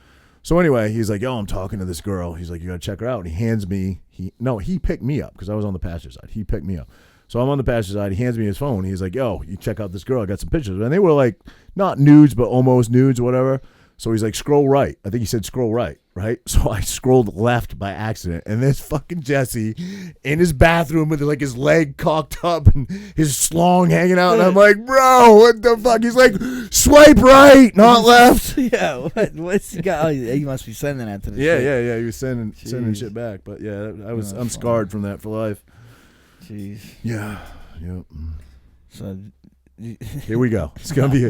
So anyway, he's like, I'm talking to this girl. He's like, you got to check her out. And he hands me, he picked me up because I was on the passenger side. He picked me up. So I'm on the passenger side. He hands me his phone. He's like, you check out this girl. I got some pictures. And they were like, not nudes, but almost nudes or whatever. So he's like, scroll right. I think he said scroll right. So I scrolled left by accident, and there's fucking Jesse in his bathroom with like his leg cocked up and his schlong hanging out, and I'm like, bro, what the fuck? He's like, swipe right, not left. Yeah, what's he got? Oh, he must be sending that to the Yeah. He was sending shit back, but yeah, I'm scarred from that for life. Jeez. Yeah. Yep. So. Here we go. It's gonna be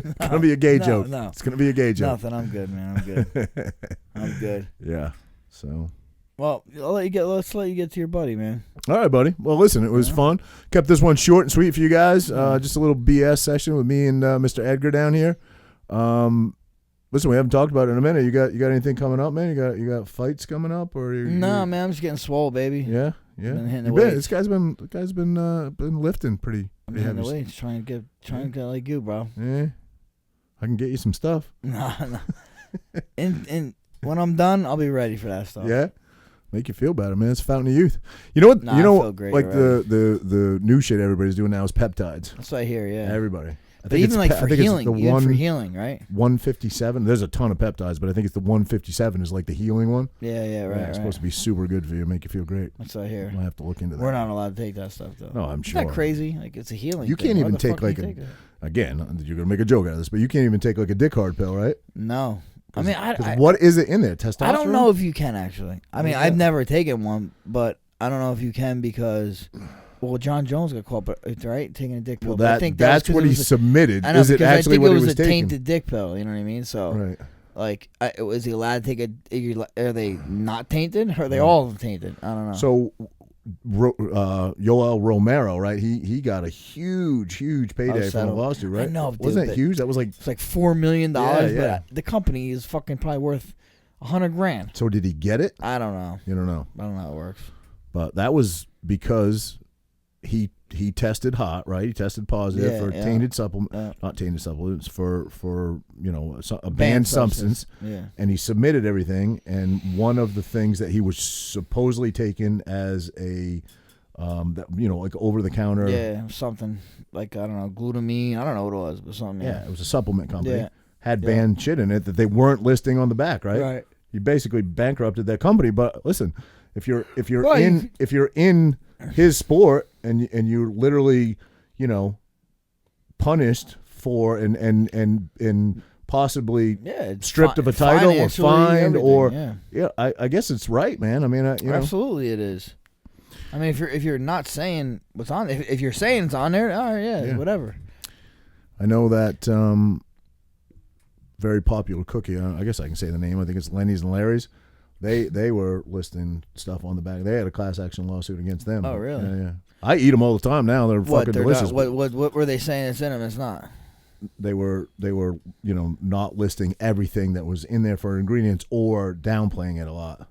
a gay joke. No. It's gonna be a gay joke. Nothing. I'm good, man. I'm good. I'm good. Yeah. So. Well, let's let you get to your buddy, man. All right, buddy. Well, listen, it was fun. Kept this one short and sweet for you guys. Just a little BS session with me and Mr. Edgar down here. Listen, we haven't talked about it in a minute. You got anything coming up, man? You got fights coming up, or No, man. I'm just getting swole, baby. Yeah. Been hitting the weights. This guy's been lifting pretty Hitting heavy. the weights, trying to get like you, bro. Yeah. I can get you some stuff. No. And when I'm done, I'll be ready for that stuff. Yeah. Make you feel better, man. It's a fountain of youth. You know what? Nah, I feel great like already. the new shit everybody's doing now is peptides. That's what I hear. Yeah. Everybody. But even like for healing, for healing, right? 157. There's a ton of peptides, but I think it's the 157 is like the healing one. Yeah, right. It's supposed to be super good for you, make you feel great. That's what I hear. I'll have to look into that. We're not allowed to take that stuff though. No, I'm sure. Isn't that crazy? Like it's a healing. You can't even take like again. You're gonna make a joke out of this, but you can't even take like a dick hard pill, right? No. I mean, what is it in there? Testosterone? I don't know if you can actually. I mean, I've never taken one, but I don't know if you can because. Well, John Jones got caught, right? Taking a dick pill. Well, I think that's what he submitted. I know, is it actually what he was I think it was a taking? tainted dick pill. You know what I mean? So, right. Like, is he allowed to take are they not tainted? Or are they all tainted? I don't know. So, Yoel Romero, right? He got a huge payday from a lawsuit, right? I know, dude, wasn't it huge? That was like it's like $4 million. Yeah. But the company is fucking probably worth $100,000. So did he get it? I don't know. You don't know. I don't know how it works. But that was because he tested hot, right? He tested positive for tainted supplement, not tainted supplements, for a banned substance. Yeah. And he submitted everything. And one of the things that he was supposedly taken as a, like over the counter. Yeah, something like, I don't know, glutamine. I don't know what it was, but something. Yeah, it was a supplement company. Yeah. Had banned shit in it that they weren't listing on the back, right? Right. He basically bankrupted that company. But listen, if you're in his sport and you're literally, punished for and possibly stripped of a title or fined or I guess it's right, man. I mean, absolutely it is. I mean, if you're not saying what's on, if you're saying it's on there, all right, whatever. I know that very popular cookie. I guess I can say the name. I think it's Lenny's and Larry's. They were listing stuff on the back. They had a class action lawsuit against them. Oh, really? Yeah. I eat them all the time now. They're fucking delicious. What were they saying it's in them? It's not. They were not listing everything that was in there for ingredients or downplaying it a lot.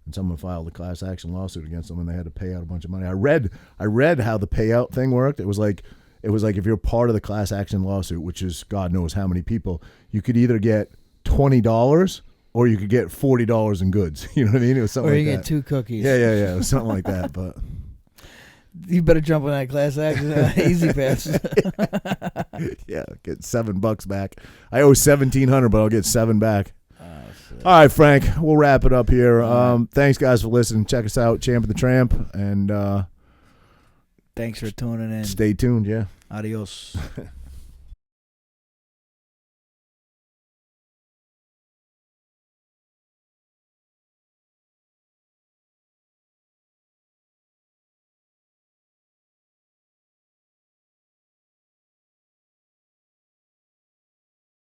And someone filed a class action lawsuit against them, and they had to pay out a bunch of money. I read how the payout thing worked. It was like if you're part of the class action lawsuit, which is God knows how many people, you could either get $20 or you could get $40 in goods. You know what I mean? It was something like that. Or you get 2 cookies. Yeah. It was something like that. But you better jump on that class action E-ZPass. Yeah, get $7 back. I owe $1,700, but I'll get $7 back. All right, Frank, we'll wrap it up here. Thanks, guys, for listening. Check us out, Champ of the Tramp, and thanks for tuning in. Stay tuned. Yeah. Adios.